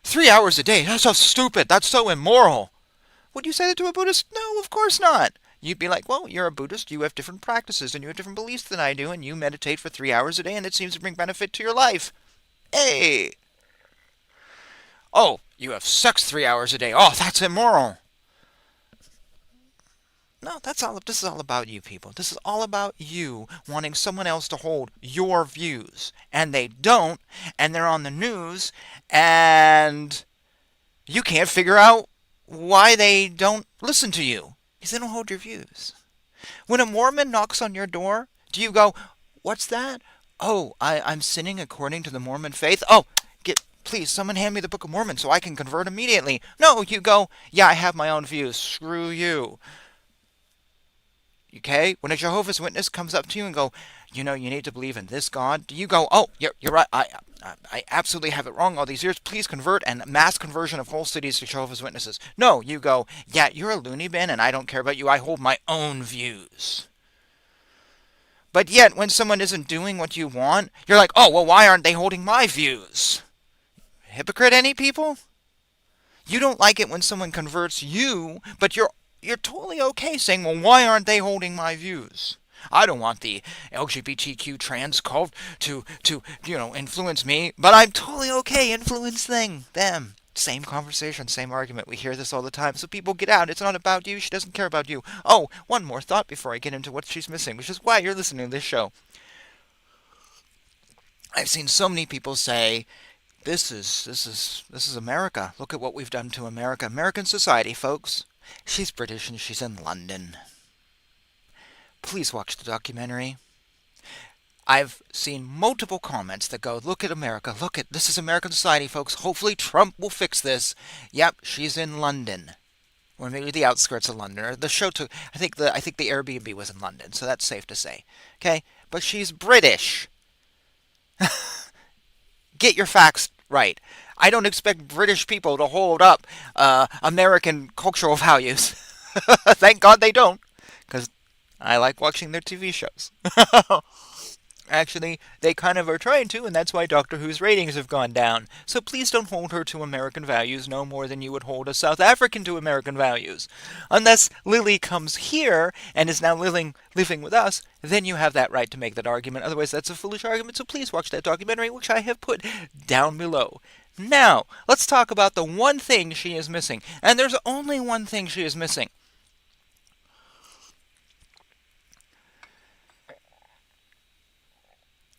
3 hours a day, that's so stupid. That's so immoral. Would you say that to a Buddhist? No, of course not. You'd be like, well, you're a Buddhist, you have different practices, and you have different beliefs than I do, and you meditate for 3 hours a day, and it seems to bring benefit to your life. Hey! Oh, you have sex 3 hours a day. Oh, that's immoral. No, this is all about you people. This is all about you wanting someone else to hold your views. And they don't, and they're on the news, and you can't figure out why they don't listen to you. Because they don't hold your views. When a Mormon knocks on your door, do you go, what's that? Oh, I'm sinning according to the Mormon faith? Oh, please, someone hand me the Book of Mormon so I can convert immediately. No, you go, yeah, I have my own views. Screw you. Okay? When a Jehovah's Witness comes up to you and go, you know, you need to believe in this God, do you go, oh, you're right, I absolutely have it wrong all these years. Please convert, and mass conversion of whole cities to Jehovah's Witnesses. No, you go, yeah, you're a loony bin and I don't care about you. I hold my own views. But yet, when someone isn't doing what you want, you're like, oh, well, why aren't they holding my views? Hypocrite, any people? You don't like it when someone converts you, but you're totally okay saying, well, why aren't they holding my views? I don't want the LGBTQ trans cult to influence me, but I'm totally okay influencing them. Same conversation, same argument. We hear this all the time. So people get out. It's not about you. She doesn't care about you. Oh, one more thought before I get into what she's missing, which is why you're listening to this show. I've seen so many people say, this is America. Look at what we've done to America. American society, folks. She's British and she's in London. Please watch the documentary. I've seen multiple comments that go, look at America. Look at this is American society, folks. Hopefully Trump will fix this. Yep, she's in London. Or maybe the outskirts of London. Or the show took I think the Airbnb was in London, so that's safe to say. Okay? But she's British. Get your facts right. I don't expect British people to hold up American cultural values. Thank God they don't, because I like watching their TV shows. Actually, they kind of are trying to, and that's why Doctor Who's ratings have gone down. So please don't hold her to American values no more than you would hold a South African to American values. Unless Lily comes here and is now living with us, then you have that right to make that argument. Otherwise, that's a foolish argument, so please watch that documentary, which I have put down below. Now, let's talk about the one thing she is missing. And there's only one thing she is missing.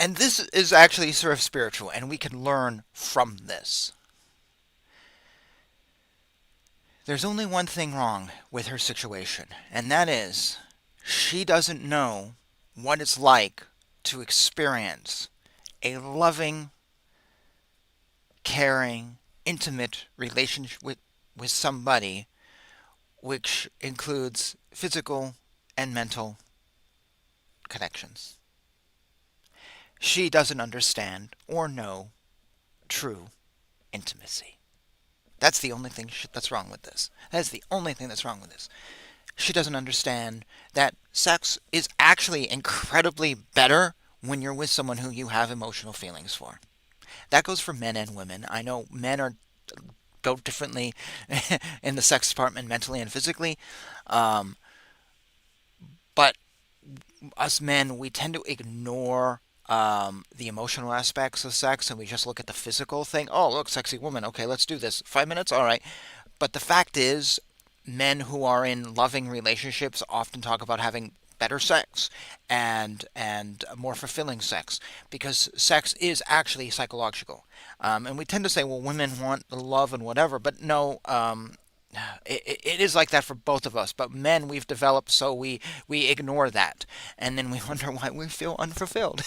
And this is actually sort of spiritual, and we can learn from this. There's only one thing wrong with her situation, and that is she doesn't know what it's like to experience a loving, caring, intimate relationship with somebody, which includes physical and mental connections. She doesn't understand or know true intimacy. That's the only thing that's wrong with this. That is the only thing that's wrong with this. She doesn't understand that sex is actually incredibly better when you're with someone who you have emotional feelings for. That goes for men and women. I know men are built differently in the sex department mentally and physically, um, but us men, we tend to ignore the emotional aspects of sex and we just look at the physical thing. Oh, look, sexy woman. Okay, let's do this. 5 minutes? All right. But the fact is, men who are in loving relationships often talk about having better sex and more fulfilling sex because sex is actually psychological. And we tend to say, well, women want the love and whatever, but no, it is like that for both of us. But men, we've developed so we ignore that, and then we wonder why we feel unfulfilled.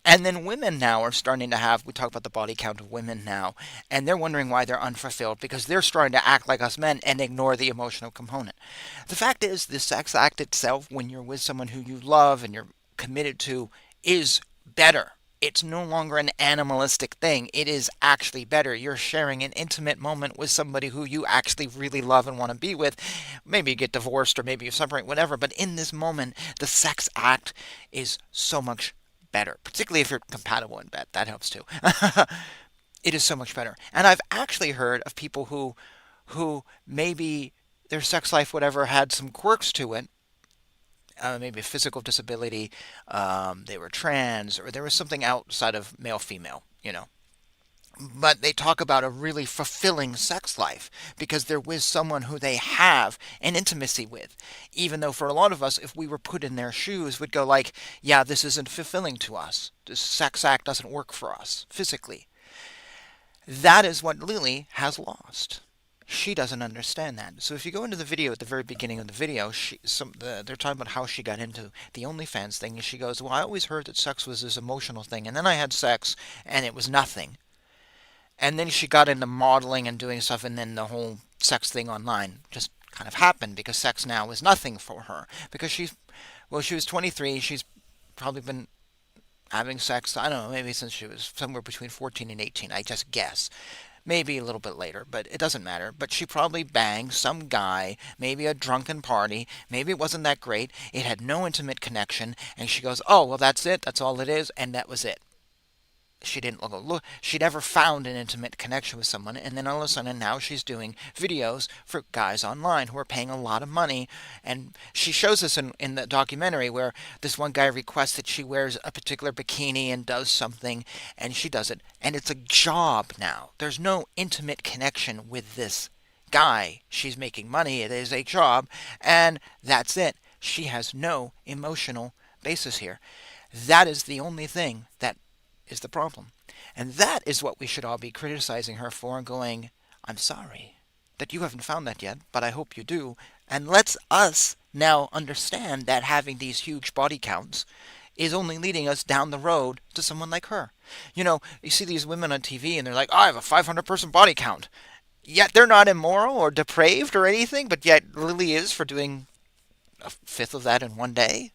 And then women now are starting to have. We talk about the body count of women now, and they're wondering why they're unfulfilled because they're starting to act like us men and ignore the emotional component. The fact is, the sex act itself, when you're with someone who you love and you're committed to, is better. It's no longer an animalistic thing. It is actually better. You're sharing an intimate moment with somebody who you actually really love and want to be with. Maybe you get divorced or maybe you separate, whatever. But in this moment, the sex act is so much better, particularly if you're compatible in bed. That helps too. It is so much better. And I've actually heard of people who maybe their sex life, whatever, had some quirks to it, maybe a physical disability, they were trans, or there was something outside of male female, But they talk about a really fulfilling sex life because they're with someone who they have an intimacy with. Even though for a lot of us, if we were put in their shoes, would go like, yeah, this isn't fulfilling to us. This sex act doesn't work for us physically. That is what Lily has lost. She doesn't understand that. So if you go into the video at the very beginning of the video, they're talking about how she got into the OnlyFans thing, and she goes, "Well, I always heard that sex was this emotional thing, and then I had sex, and it was nothing." And then she got into modeling and doing stuff, and then the whole sex thing online just kind of happened because sex now is nothing for her. Because she was 23, she's probably been having sex, I don't know, maybe since she was somewhere between 14 and 18, I just guess. maybe a little bit later, but it doesn't matter. But she probably banged some guy, maybe a drunken party, maybe it wasn't that great, it had no intimate connection, and she goes, oh, well, that's it, that's all it is, and that was it. She didn't look. She never found an intimate connection with someone, and then all of a sudden now she's doing videos for guys online who are paying a lot of money. And she shows us in the documentary where this one guy requests that she wears a particular bikini and does something, and she does it, and it's a job now. There's no intimate connection with this guy. She's making money. It is a job, and that's it. She has no emotional basis here. That is the only thing that is the problem. And that is what we should all be criticizing her for and going, I'm sorry that you haven't found that yet, but I hope you do. And let's us now understand that having these huge body counts is only leading us down the road to someone like her. You see these women on TV and they're like, oh, I have a 500-person body count. Yet they're not immoral or depraved or anything, but yet Lily is for doing a fifth of that in one day.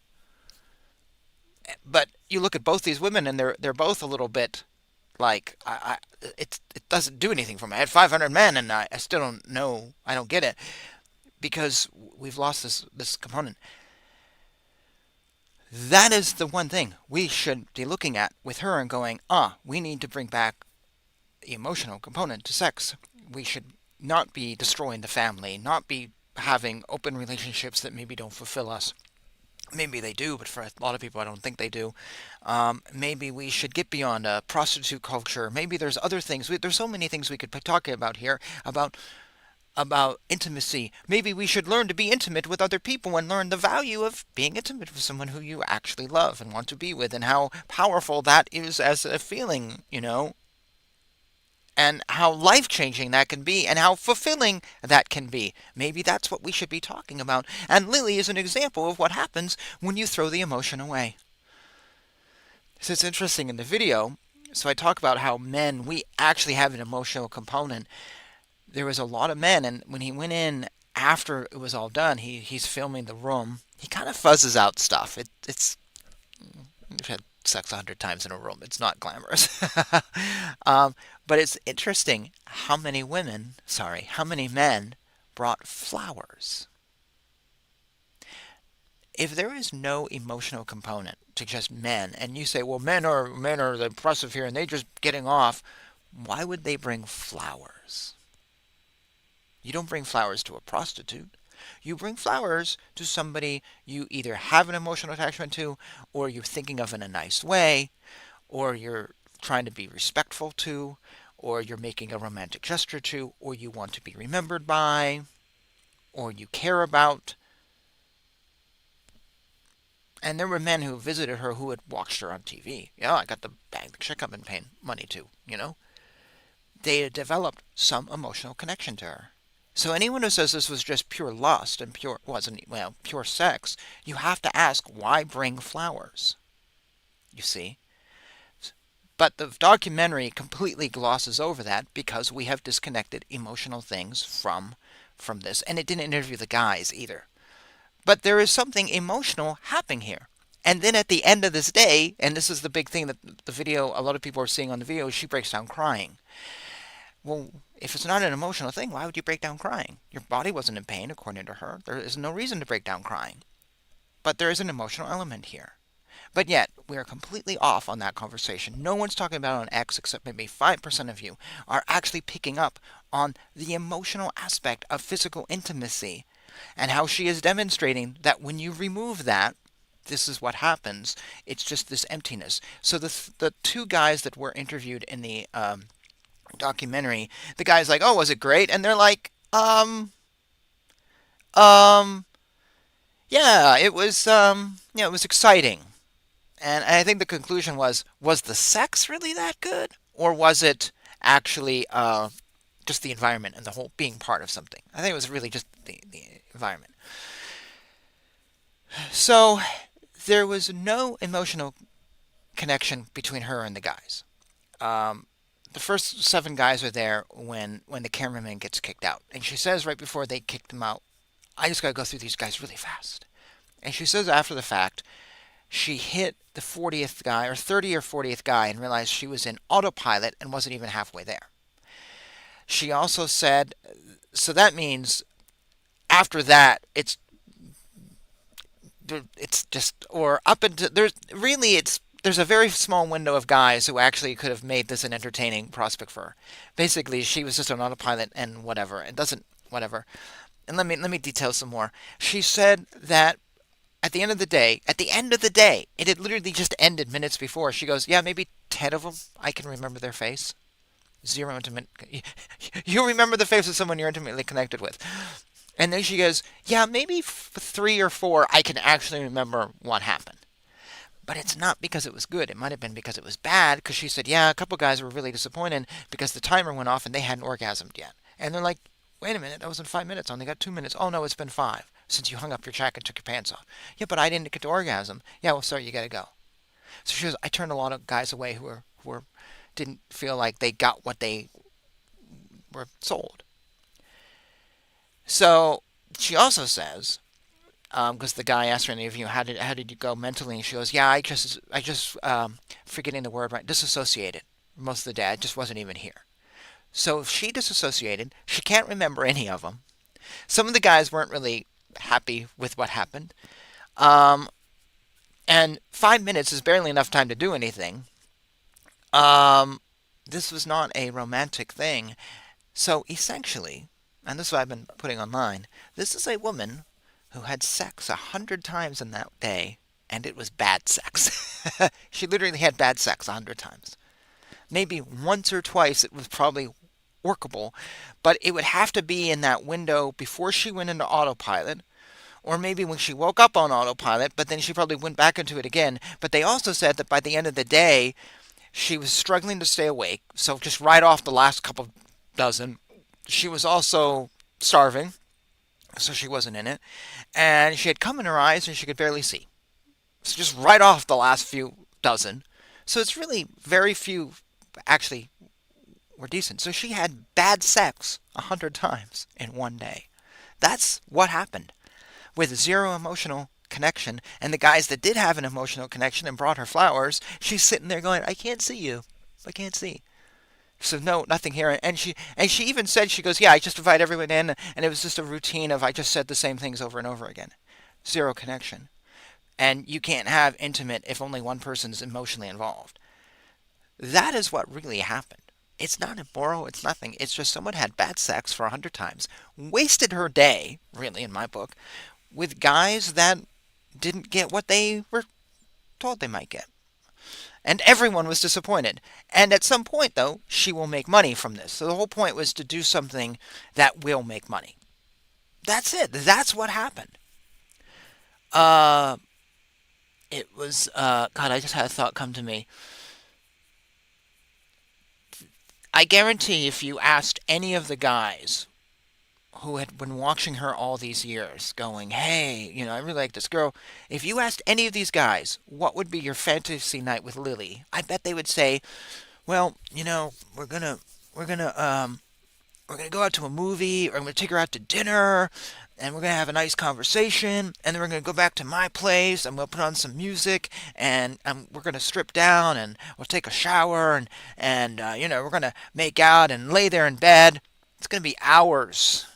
But you look at both these women, and they're both a little bit like it doesn't do anything for me. I had 500 men, and I still don't know. I don't get it because we've lost this component. That is the one thing we should be looking at with her and going, we need to bring back the emotional component to sex. We should not be destroying the family, not be having open relationships that maybe don't fulfill us. Maybe they do, but for a lot of people, I don't think they do. Maybe we should get beyond a prostitute culture. Maybe there's other things. There's so many things we could be talking about here about intimacy. Maybe we should learn to be intimate with other people and learn the value of being intimate with someone who you actually love and want to be with, and how powerful that is as a feeling, and how life-changing that can be, and how fulfilling that can be. Maybe that's what we should be talking about. And Lily is an example of what happens when you throw the emotion away. So it's interesting in the video. So I talk about how men, we actually have an emotional component. There was a lot of men, and when he went in after it was all done, he's filming the room. He kind of fuzzes out stuff. It's I've had sex 100 times in a room. It's not glamorous. But it's interesting how many men brought flowers. If there is no emotional component to just men, and you say, well, men are the oppressive here and they just getting off, why would they bring flowers? You don't bring flowers to a prostitute. You bring flowers to somebody you either have an emotional attachment to, or you're thinking of in a nice way, or you're trying to be respectful to, or you're making a romantic gesture to, or you want to be remembered by, or you care about. And there were men who visited her who had watched her on TV. I got the bang the chick I've been paying money to, They had developed some emotional connection to her. So anyone who says this was just pure lust and pure sex, you have to ask, why bring flowers? You see? But the documentary completely glosses over that because we have disconnected emotional things from this. And it didn't interview the guys either. But there is something emotional happening here. And then at the end of this day, and this is the big thing that the video, a lot of people are seeing on the video, she breaks down crying. Well, if it's not an emotional thing, why would you break down crying? Your body wasn't in pain, according to her. There is no reason to break down crying. But there is an emotional element here. But yet, we are completely off on that conversation. No one's talking about it on X, except maybe 5% of you are actually picking up on the emotional aspect of physical intimacy and how she is demonstrating that when you remove that, this is what happens. It's just this emptiness. So the two guys that were interviewed in the documentary, the guy's like, oh, was it great? And they're like, yeah, it was, it was exciting. And I think the conclusion was the sex really that good? Or was it actually just the environment and the whole being part of something? I think it was really just the environment. So there was no emotional connection between her and the guys. The first 7 guys are there when the cameraman gets kicked out. And she says right before they kicked him out, I just got to go through these guys really fast. And she says after the fact, she hit the 40th guy, or 30 or 40th guy, and realized she was in autopilot and wasn't even halfway there. She also said, so that means after that, it's just, or up into, there's a very small window of guys who actually could have made this an entertaining prospect for her. Basically, she was just on autopilot and whatever. It doesn't, whatever. And let me detail some more. She said that at the end of the day, it had literally just ended minutes before. She goes, yeah, maybe 10 of them I can remember their face. Zero intimate. You remember the face of someone you're intimately connected with. And then she goes, yeah, maybe three or four I can actually remember what happened. But it's not because it was good. It might have been because it was bad. Because she said, yeah, a couple guys were really disappointed because the timer went off and they hadn't orgasmed yet. And they're like, wait a minute, that was in 5 minutes. I only got 2 minutes. Oh no, it's been five since you hung up your check and took your pants off. Yeah, but I didn't get to orgasm. Yeah, well, sorry, you got to go. So she goes, I turned a lot of guys away who didn't feel like they got what they were sold. So she also says, because the guy asked her in the interview, how did you go mentally? And she goes, yeah, I just forgetting the word right, disassociated most of the day. I just wasn't even here. So if she disassociated, she can't remember any of them. Some of the guys weren't really happy with what happened. Um, and 5 minutes is barely enough time to do anything. Um, this was not a romantic thing. So essentially, and this is what I've been putting online, this is a woman who had sex 100 times in that day, and it was bad sex. She literally had bad sex 100 times. Maybe once or twice it was probably workable, but it would have to be in that window before she went into autopilot, or maybe when she woke up on autopilot, but then she probably went back into it again. But they also said that by the end of the day, she was struggling to stay awake, so just right off the last couple dozen. She was also starving, so she wasn't in it. And she had cum in her eyes and she could barely see. So just right off the last few dozen. So it's really very few actually were decent. So she had bad sex 100 times in one day. That's what happened with zero emotional connection. And the guys that did have an emotional connection and brought her flowers, she's sitting there going, I can't see you. I can't see. So no, nothing here. And she even said, she goes, yeah, I just invite everyone in, and it was just a routine of I just said the same things over and over again. Zero connection. And you can't have intimate if only one person is emotionally involved. That is what really happened. It's not immoral, it's nothing. It's just someone had bad sex for 100 times, wasted her day, really, in my book, with guys that didn't get what they were told they might get. And everyone was disappointed. And at some point, though, she will make money from this. So the whole point was to do something that will make money. That's it. That's what happened. Uh, it was, God, I just had a thought come to me. I guarantee if you asked any of the guys who had been watching her all these years, going, hey, I really like this girl. If you asked any of these guys, what would be your fantasy night with Lily? I bet they would say, well, we're gonna go out to a movie, or I'm gonna take her out to dinner, and we're gonna have a nice conversation, and then we're gonna go back to my place, and we'll put on some music, and we're gonna strip down, and we'll take a shower, and we're gonna make out and lay there in bed. It's gonna be hours.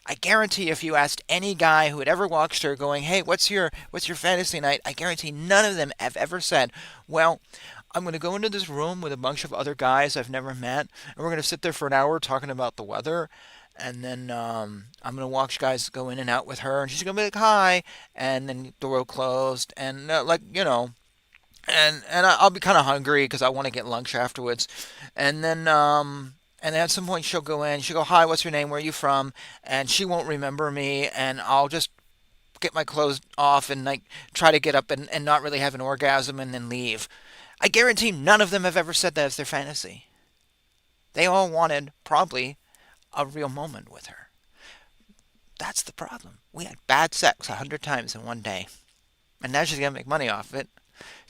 I guarantee if you asked any guy who had ever watched her going, hey, what's your fantasy night? I guarantee none of them have ever said, well, I'm going to go into this room with a bunch of other guys I've never met, and we're going to sit there for an hour talking about the weather. And then I'm going to watch guys go in and out with her, and she's going to be like, hi. And then the door closed, and I'll be kind of hungry because I want to get lunch afterwards. And then at some point she'll go in, she'll go, hi, what's your name? Where are you from? And she won't remember me, and I'll just get my clothes off and like try to get up and not really have an orgasm and then leave. I guarantee none of them have ever said that as their fantasy. They all wanted, probably, a real moment with her. That's the problem. We had bad sex 100 times in one day. And now she's going to make money off of it.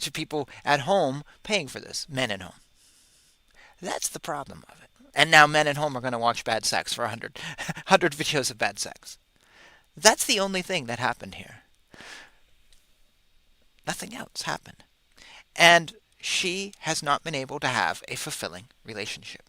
To people at home paying for this, men at home. That's the problem of it. And now men at home are going to watch bad sex for 100 videos of bad sex. That's the only thing that happened here. Nothing else happened. And she has not been able to have a fulfilling relationship.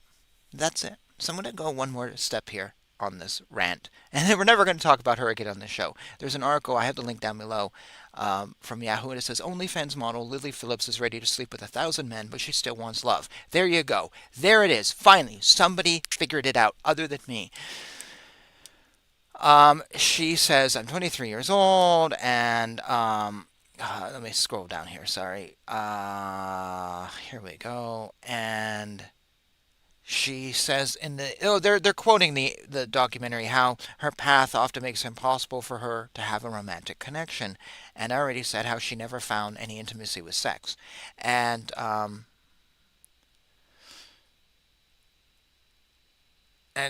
That's it. So I'm going to go one more step here on this rant. And then we're never going to talk about her again on this show. There's an article, I have the link down below, from Yahoo, and it says OnlyFans model Lily Phillips is ready to sleep with 1,000 men, but she still wants love. There you go. There it is. Finally, somebody figured it out other than me. She says, I'm 23 years old, and let me scroll down here. Sorry. Here we go. And she says in the they're quoting the documentary how her path often makes it impossible for her to have a romantic connection, and I already said how she never found any intimacy with sex, and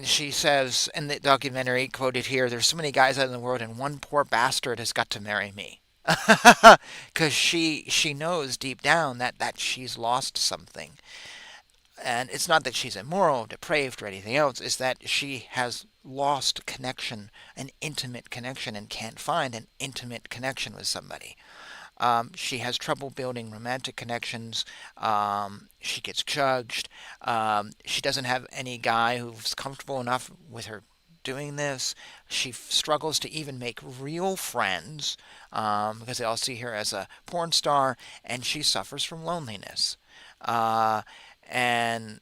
she says in the documentary, quoted here, there's so many guys out in the world and one poor bastard has got to marry me. Because she knows deep down that she's lost something. And it's not that she's immoral, depraved, or anything else. It's that she has lost connection, an intimate connection, and can't find an intimate connection with somebody. She has trouble building romantic connections. She gets judged. She doesn't have any guy who's comfortable enough with her doing this. She struggles to even make real friends because they all see her as a porn star, and she suffers from loneliness. Uh, and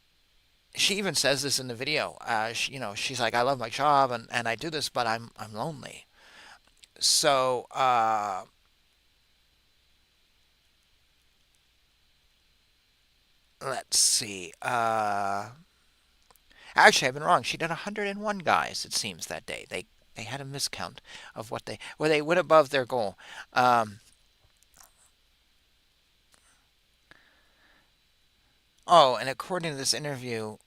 she even says this in the video. She's like, I love my job and I do this, but I'm lonely. So let's see. Actually, I've been wrong. She did 101 guys. It seems that day they had a miscount of what they went above their goal. Um, oh, and according to this interview,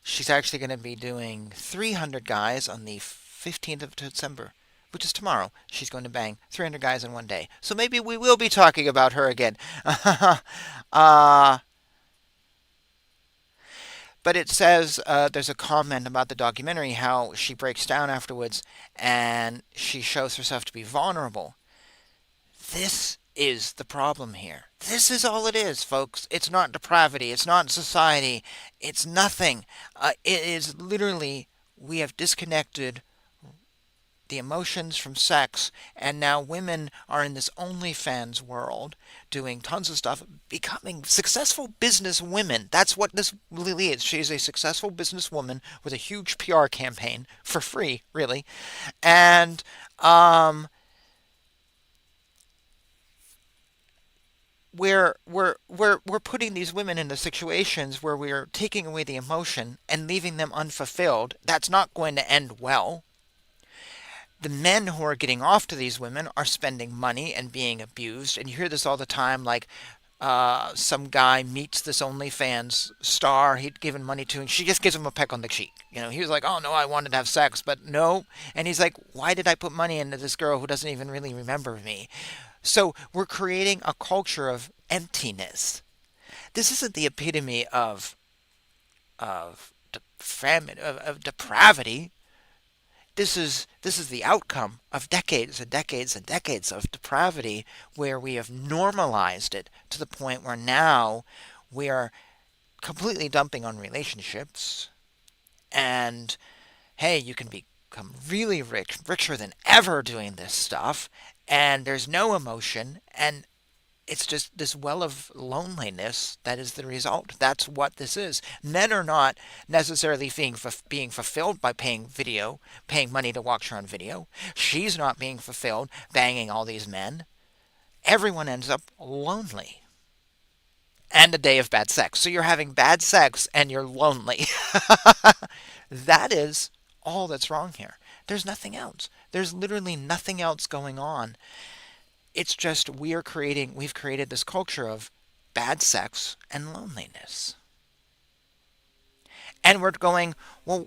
she's actually going to be doing 300 guys on the 15th of December, which is tomorrow. She's going to bang 300 guys in one day. So maybe we will be talking about her again. uh, but it says there's a comment about the documentary how she breaks down afterwards and she shows herself to be vulnerable. This is the problem here. This is all it is, folks. It's not depravity. It's not society. It's nothing. It is literally we have disconnected the emotions from sex, and now women are in this OnlyFans world doing tons of stuff, becoming successful business women. That's what this really is. She's a successful businesswoman with a huge PR campaign for free, really. And we're putting these women into situations where we're taking away the emotion and leaving them unfulfilled. That's not going to end well. The men who are getting off to these women are spending money and being abused, and you hear this all the time. Like some guy meets this OnlyFans star he'd given money to, and she just gives him a peck on the cheek. He was like, "Oh no, I wanted to have sex, but no." And he's like, "Why did I put money into this girl who doesn't even really remember me?" So we're creating a culture of emptiness. This isn't the epitome of depravity. This is the outcome of decades and decades and decades of depravity, where we have normalized it to the point where now we are completely dumping on relationships. And hey, you can become really rich, richer than ever doing this stuff, and there's no emotion, and it's just this well of loneliness that is the result. That's what this is. Men are not necessarily being fulfilled by paying money to watch her on video. She's not being fulfilled banging all these men. Everyone ends up lonely. And a day of bad sex. So you're having bad sex and you're lonely. That is all that's wrong here. There's nothing else. There's literally nothing else going on. It's just we've created this culture of bad sex and loneliness. And we're going, well,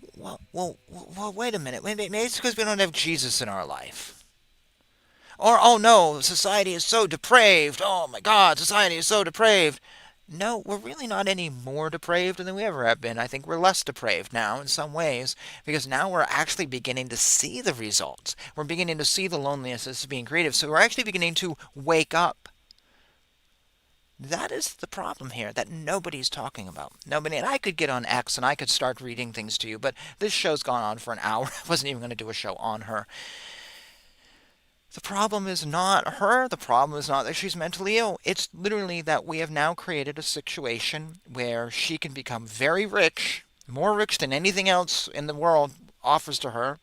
wait a minute. Maybe it's because we don't have Jesus in our life. Or, oh no, society is so depraved. Oh my God, society is so depraved. No, we're really not any more depraved than we ever have been. I think we're less depraved now in some ways because now we're actually beginning to see the results. We're beginning to see the loneliness as being creative. So we're actually beginning to wake up. That is the problem here that nobody's talking about. Nobody, and I could get on X and I could start reading things to you, but this show's gone on for an hour. I wasn't even going to do a show on her. The problem is not her. The problem is not that she's mentally ill. It's literally that we have now created a situation where she can become very rich, more rich than anything else in the world offers to her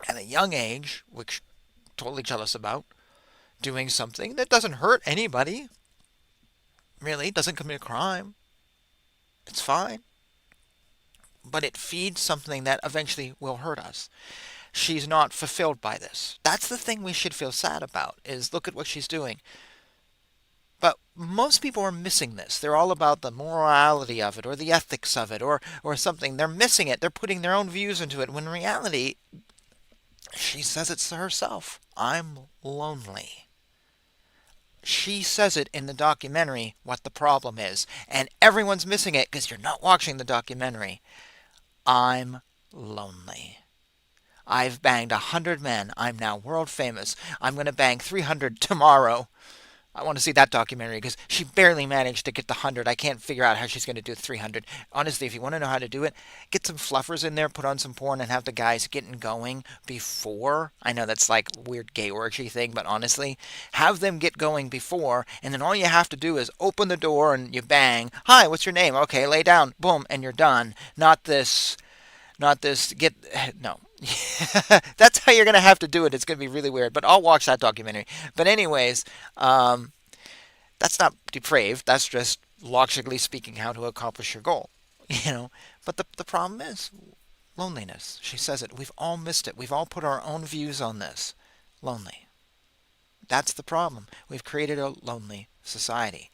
at a young age, which I'm totally jealous about, doing something that doesn't hurt anybody, really, doesn't commit a crime. It's fine. But it feeds something that eventually will hurt us. She's not fulfilled by this. That's the thing we should feel sad about, is look at what she's doing. But most people are missing this. They're all about the morality of it or the ethics of it or something. They're missing it. They're putting their own views into it when in reality, she says it's to herself. I'm lonely. She says it in the documentary what the problem is. And everyone's missing it because you're not watching the documentary. I'm lonely. I've banged 100 men. I'm now world famous. I'm going to bang 300 tomorrow. I want to see that documentary because she barely managed to get the 100. I can't figure out how she's going to do 300. Honestly, if you want to know how to do it, get some fluffers in there, put on some porn, and have the guys getting going before. I know that's like a weird gay orgy thing, but honestly, have them get going before, and then all you have to do is open the door and you bang. Hi, what's your name? Okay, lay down. Boom, and you're done. Not this, get, no. That's how you're going to have to do it. It's going to be really weird, but I'll watch that documentary. But anyways, that's not depraved. That's just logically speaking how to accomplish your goal, you know. But the problem is loneliness. She says it. We've all missed it. We've all put our own views on this. Lonely. That's the problem. We've created a lonely society.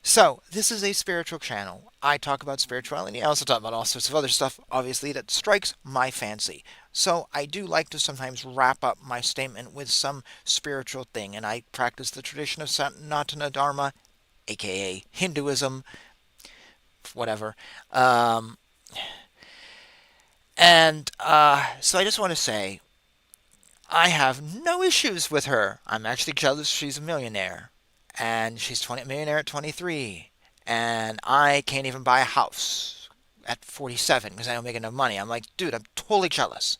So, this is a spiritual channel. I talk about spirituality. I also talk about all sorts of other stuff, obviously, that strikes my fancy. So, I do like to sometimes wrap up my statement with some spiritual thing, and I practice the tradition of Sanatana Dharma, aka Hinduism, whatever. So I just want to say, I have no issues with her. I'm actually jealous she's a millionaire. And she's a millionaire at 23. And I can't even buy a house at 47 because I don't make enough money. I'm like, dude, I'm totally jealous.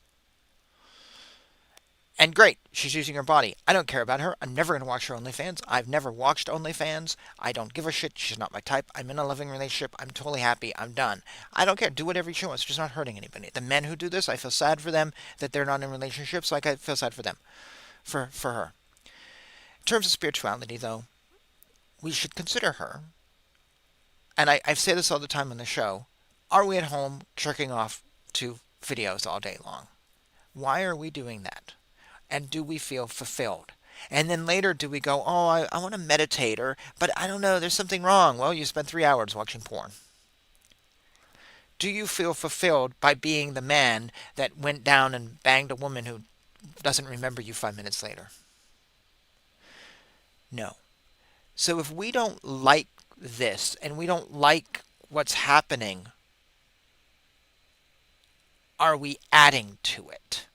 And great, she's using her body. I don't care about her. I'm never going to watch her OnlyFans. I've never watched OnlyFans. I don't give a shit. She's not my type. I'm in a loving relationship. I'm totally happy. I'm done. I don't care. Do whatever she wants. She's not hurting anybody. The men who do this, I feel sad for them that they're not in relationships. Like I feel sad for them, for her. In terms of spirituality, though, we should consider her. And I say this all the time on the show. Are we at home jerking off to videos all day long? Why are we doing that? And do we feel fulfilled? And then later do we go, oh, I want to meditate, but I don't know, there's something wrong. Well, you spent 3 hours watching porn. Do you feel fulfilled by being the man that went down and banged a woman who doesn't remember you 5 minutes later? No. So if we don't like this and we don't like what's happening, are we adding to it?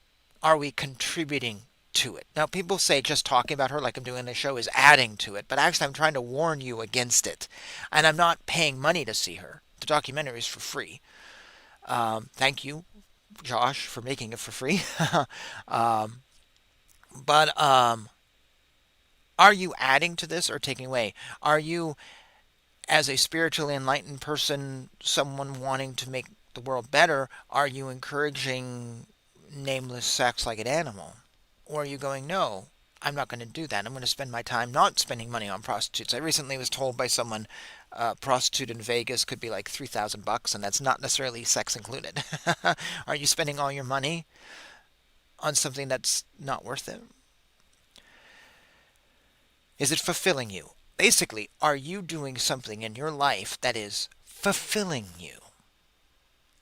Are we contributing to it? Now, people say just talking about her like I'm doing in the show is adding to it, but actually I'm trying to warn you against it. And I'm not paying money to see her. The documentary is for free. Thank you, Josh, for making it for free. But are you adding to this or taking away? Are you, as a spiritually enlightened person, someone wanting to make the world better, are you encouraging nameless sex like an animal? Or are you going, no, I'm not going to do that. I'm going to spend my time not spending money on prostitutes. I recently was told by someone a prostitute in Vegas could be like $3,000, and that's not necessarily sex included. Are you spending all your money on something that's not worth it? Is it fulfilling you? Basically, are you doing something in your life that is fulfilling you?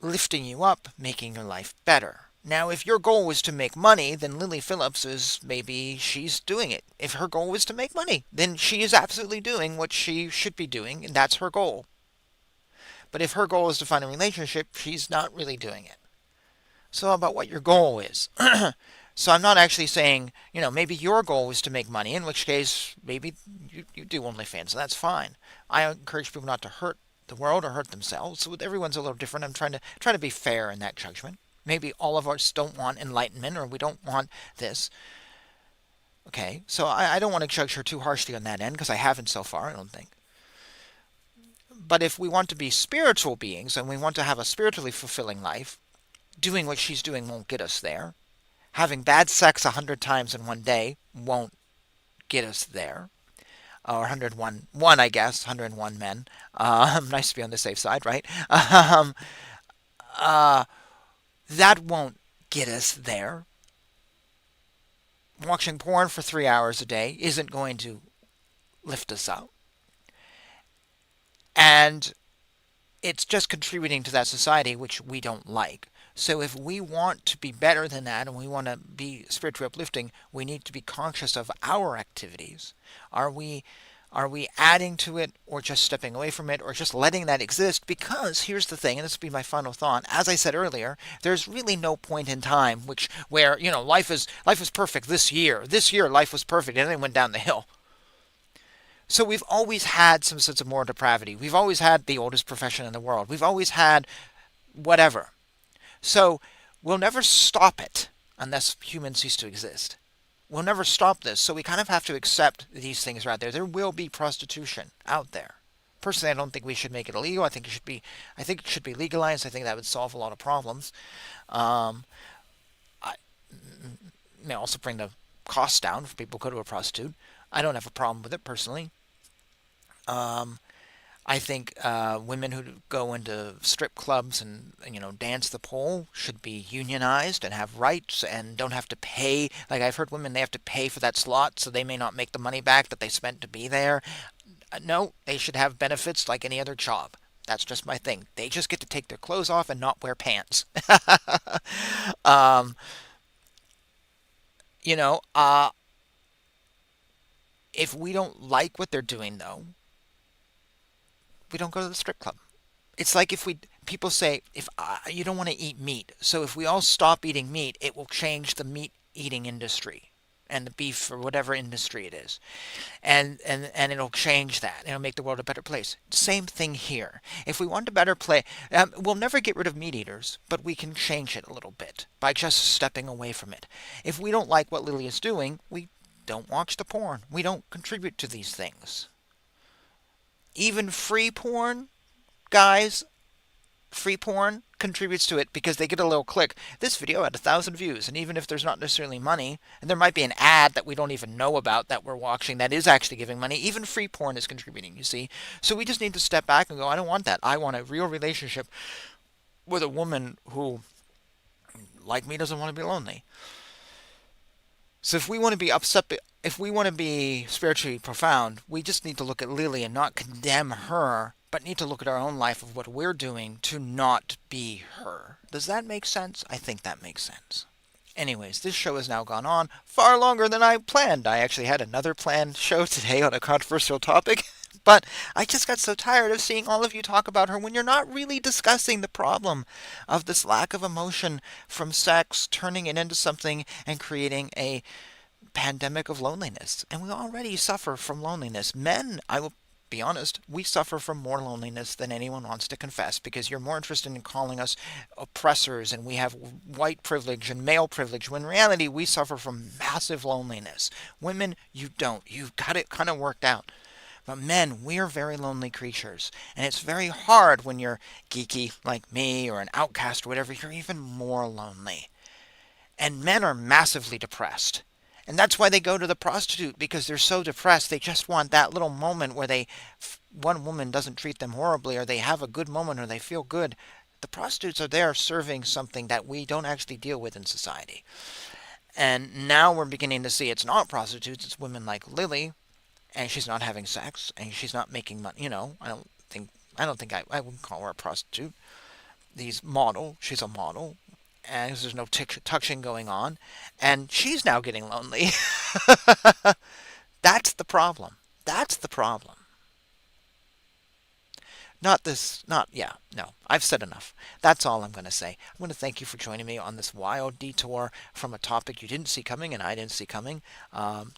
Lifting you up, making your life better. Now, if your goal was to make money, then Lily Phillips is, maybe she's doing it. If her goal was to make money, then she is absolutely doing what she should be doing, and that's her goal. But if her goal is to find a relationship, she's not really doing it. So how about what your goal is? So I'm not actually saying, maybe your goal is to make money, in which case maybe you do OnlyFans, and that's fine. I encourage people not to hurt the world or hurt themselves. So everyone's a little different. I'm trying to be fair in that judgment. Maybe all of us don't want enlightenment, or we don't want this. Okay, so I don't want to judge her too harshly on that end, because I haven't so far, I don't think. But if we want to be spiritual beings and we want to have a spiritually fulfilling life, doing what she's doing won't get us there. Having bad sex 100 times in one day won't get us there. Or 101, I guess, 101 men. Nice to be on the safe side, right? Uh, that won't get us there. Watching porn for 3 hours a day isn't going to lift us up. And it's just contributing to that society which we don't like. So if we want to be better than that and we want to be spiritually uplifting, we need to be conscious of our activities. Are we adding to it, or just stepping away from it, or just letting that exist? Because here's the thing, and this will be my final thought. As I said earlier, there's really no point in time where life is perfect this year. This year life was perfect and then it went down the hill. So we've always had some sense of moral depravity. We've always had the oldest profession in the world. We've always had whatever. So we'll never stop it unless humans cease to exist. We'll never stop this. So we kind of have to accept these things right there. There will be prostitution out there. Personally, I don't think we should make it illegal. I think it should be legalized. I think that would solve a lot of problems. Um, I may also bring the costs down if people go to a prostitute. I don't have a problem with it personally. Um, I think women who go into strip clubs and dance the pole should be unionized and have rights and don't have to pay. Like, I've heard women, they have to pay for that slot, so they may not make the money back that they spent to be there. No, they should have benefits like any other job. That's just my thing. They just get to take their clothes off and not wear pants. um, you know, uh, if we don't like what they're doing, though, we don't go to the strip club. It's like if people say, if you don't want to eat meat, so if we all stop eating meat, it will change the meat eating industry and the beef or whatever industry it is, and it'll change that. It'll make the world a better place. Same thing here. If we want a better place, we'll never get rid of meat eaters, but we can change it a little bit by just stepping away from it. If we don't like what Lily is doing, we don't watch the porn. We don't contribute to these things. Even free porn, guys, free porn contributes to it because they get a little click. This video had 1,000 views, and even if there's not necessarily money, and there might be an ad that we don't even know about that we're watching that is actually giving money, even free porn is contributing, you see. So we just need to step back and go, I don't want that. I want a real relationship with a woman who, like me, doesn't want to be lonely. So if we want to be spiritually profound, we just need to look at Lily and not condemn her, but need to look at our own life of what we're doing to not be her. Does that make sense? I think that makes sense. Anyways, this show has now gone on far longer than I planned. I actually had another planned show today on a controversial topic, but I just got so tired of seeing all of you talk about her when you're not really discussing the problem of this lack of emotion from sex, turning it into something and creating a pandemic of loneliness. And we already suffer from loneliness. Men, I will be honest, we suffer from more loneliness than anyone wants to confess, because you're more interested in calling us oppressors and we have white privilege and male privilege, when in reality we suffer from massive loneliness. Women, you don't. You've got it kind of worked out. But men, we're very lonely creatures. And it's very hard when you're geeky like me or an outcast or whatever. You're even more lonely. And men are massively depressed. And that's why they go to the prostitute, because they're so depressed. They just want that little moment where one woman doesn't treat them horribly, or they have a good moment, or they feel good. The prostitutes are there serving something that we don't actually deal with in society. And now we're beginning to see it's not prostitutes, it's women like Lily, and she's not having sex, and she's not making money. I wouldn't call her a prostitute. She's a model, and there's no touching going on, and she's now getting lonely. That's the problem. That's the problem. Not this, not, yeah, no. I've said enough. That's all I'm going to say. I'm going to thank you for joining me on this wild detour from a topic you didn't see coming and I didn't see coming.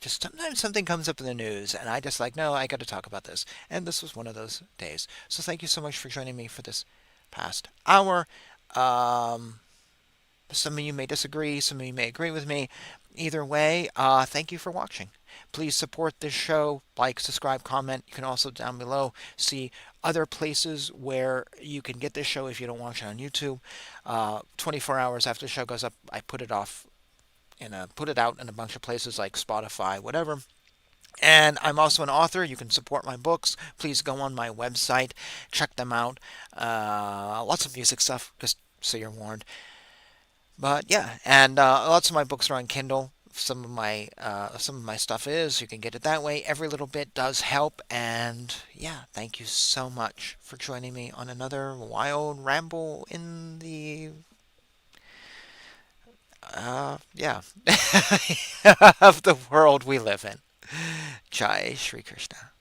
Just sometimes something comes up in the news and I just like, no, I got to talk about this. And this was one of those days. So thank you so much for joining me for this past hour. Um, some of you may disagree, some of you may agree with me. Either way, thank you for watching. Please support this show, like, subscribe, comment. You can also down below see other places where you can get this show if you don't watch it on YouTube. 24 hours after the show goes up, I put it off and put it out in a bunch of places like Spotify, whatever. And I'm also an author. You can support my books. Please go on my website, check them out. Lots of music stuff, just so you're warned. But yeah, and lots of my books are on Kindle. Some of my stuff is you can get it that way. Every little bit does help, and yeah, thank you so much for joining me on another wild ramble in the yeah of the world we live in. Jai Shri Krishna.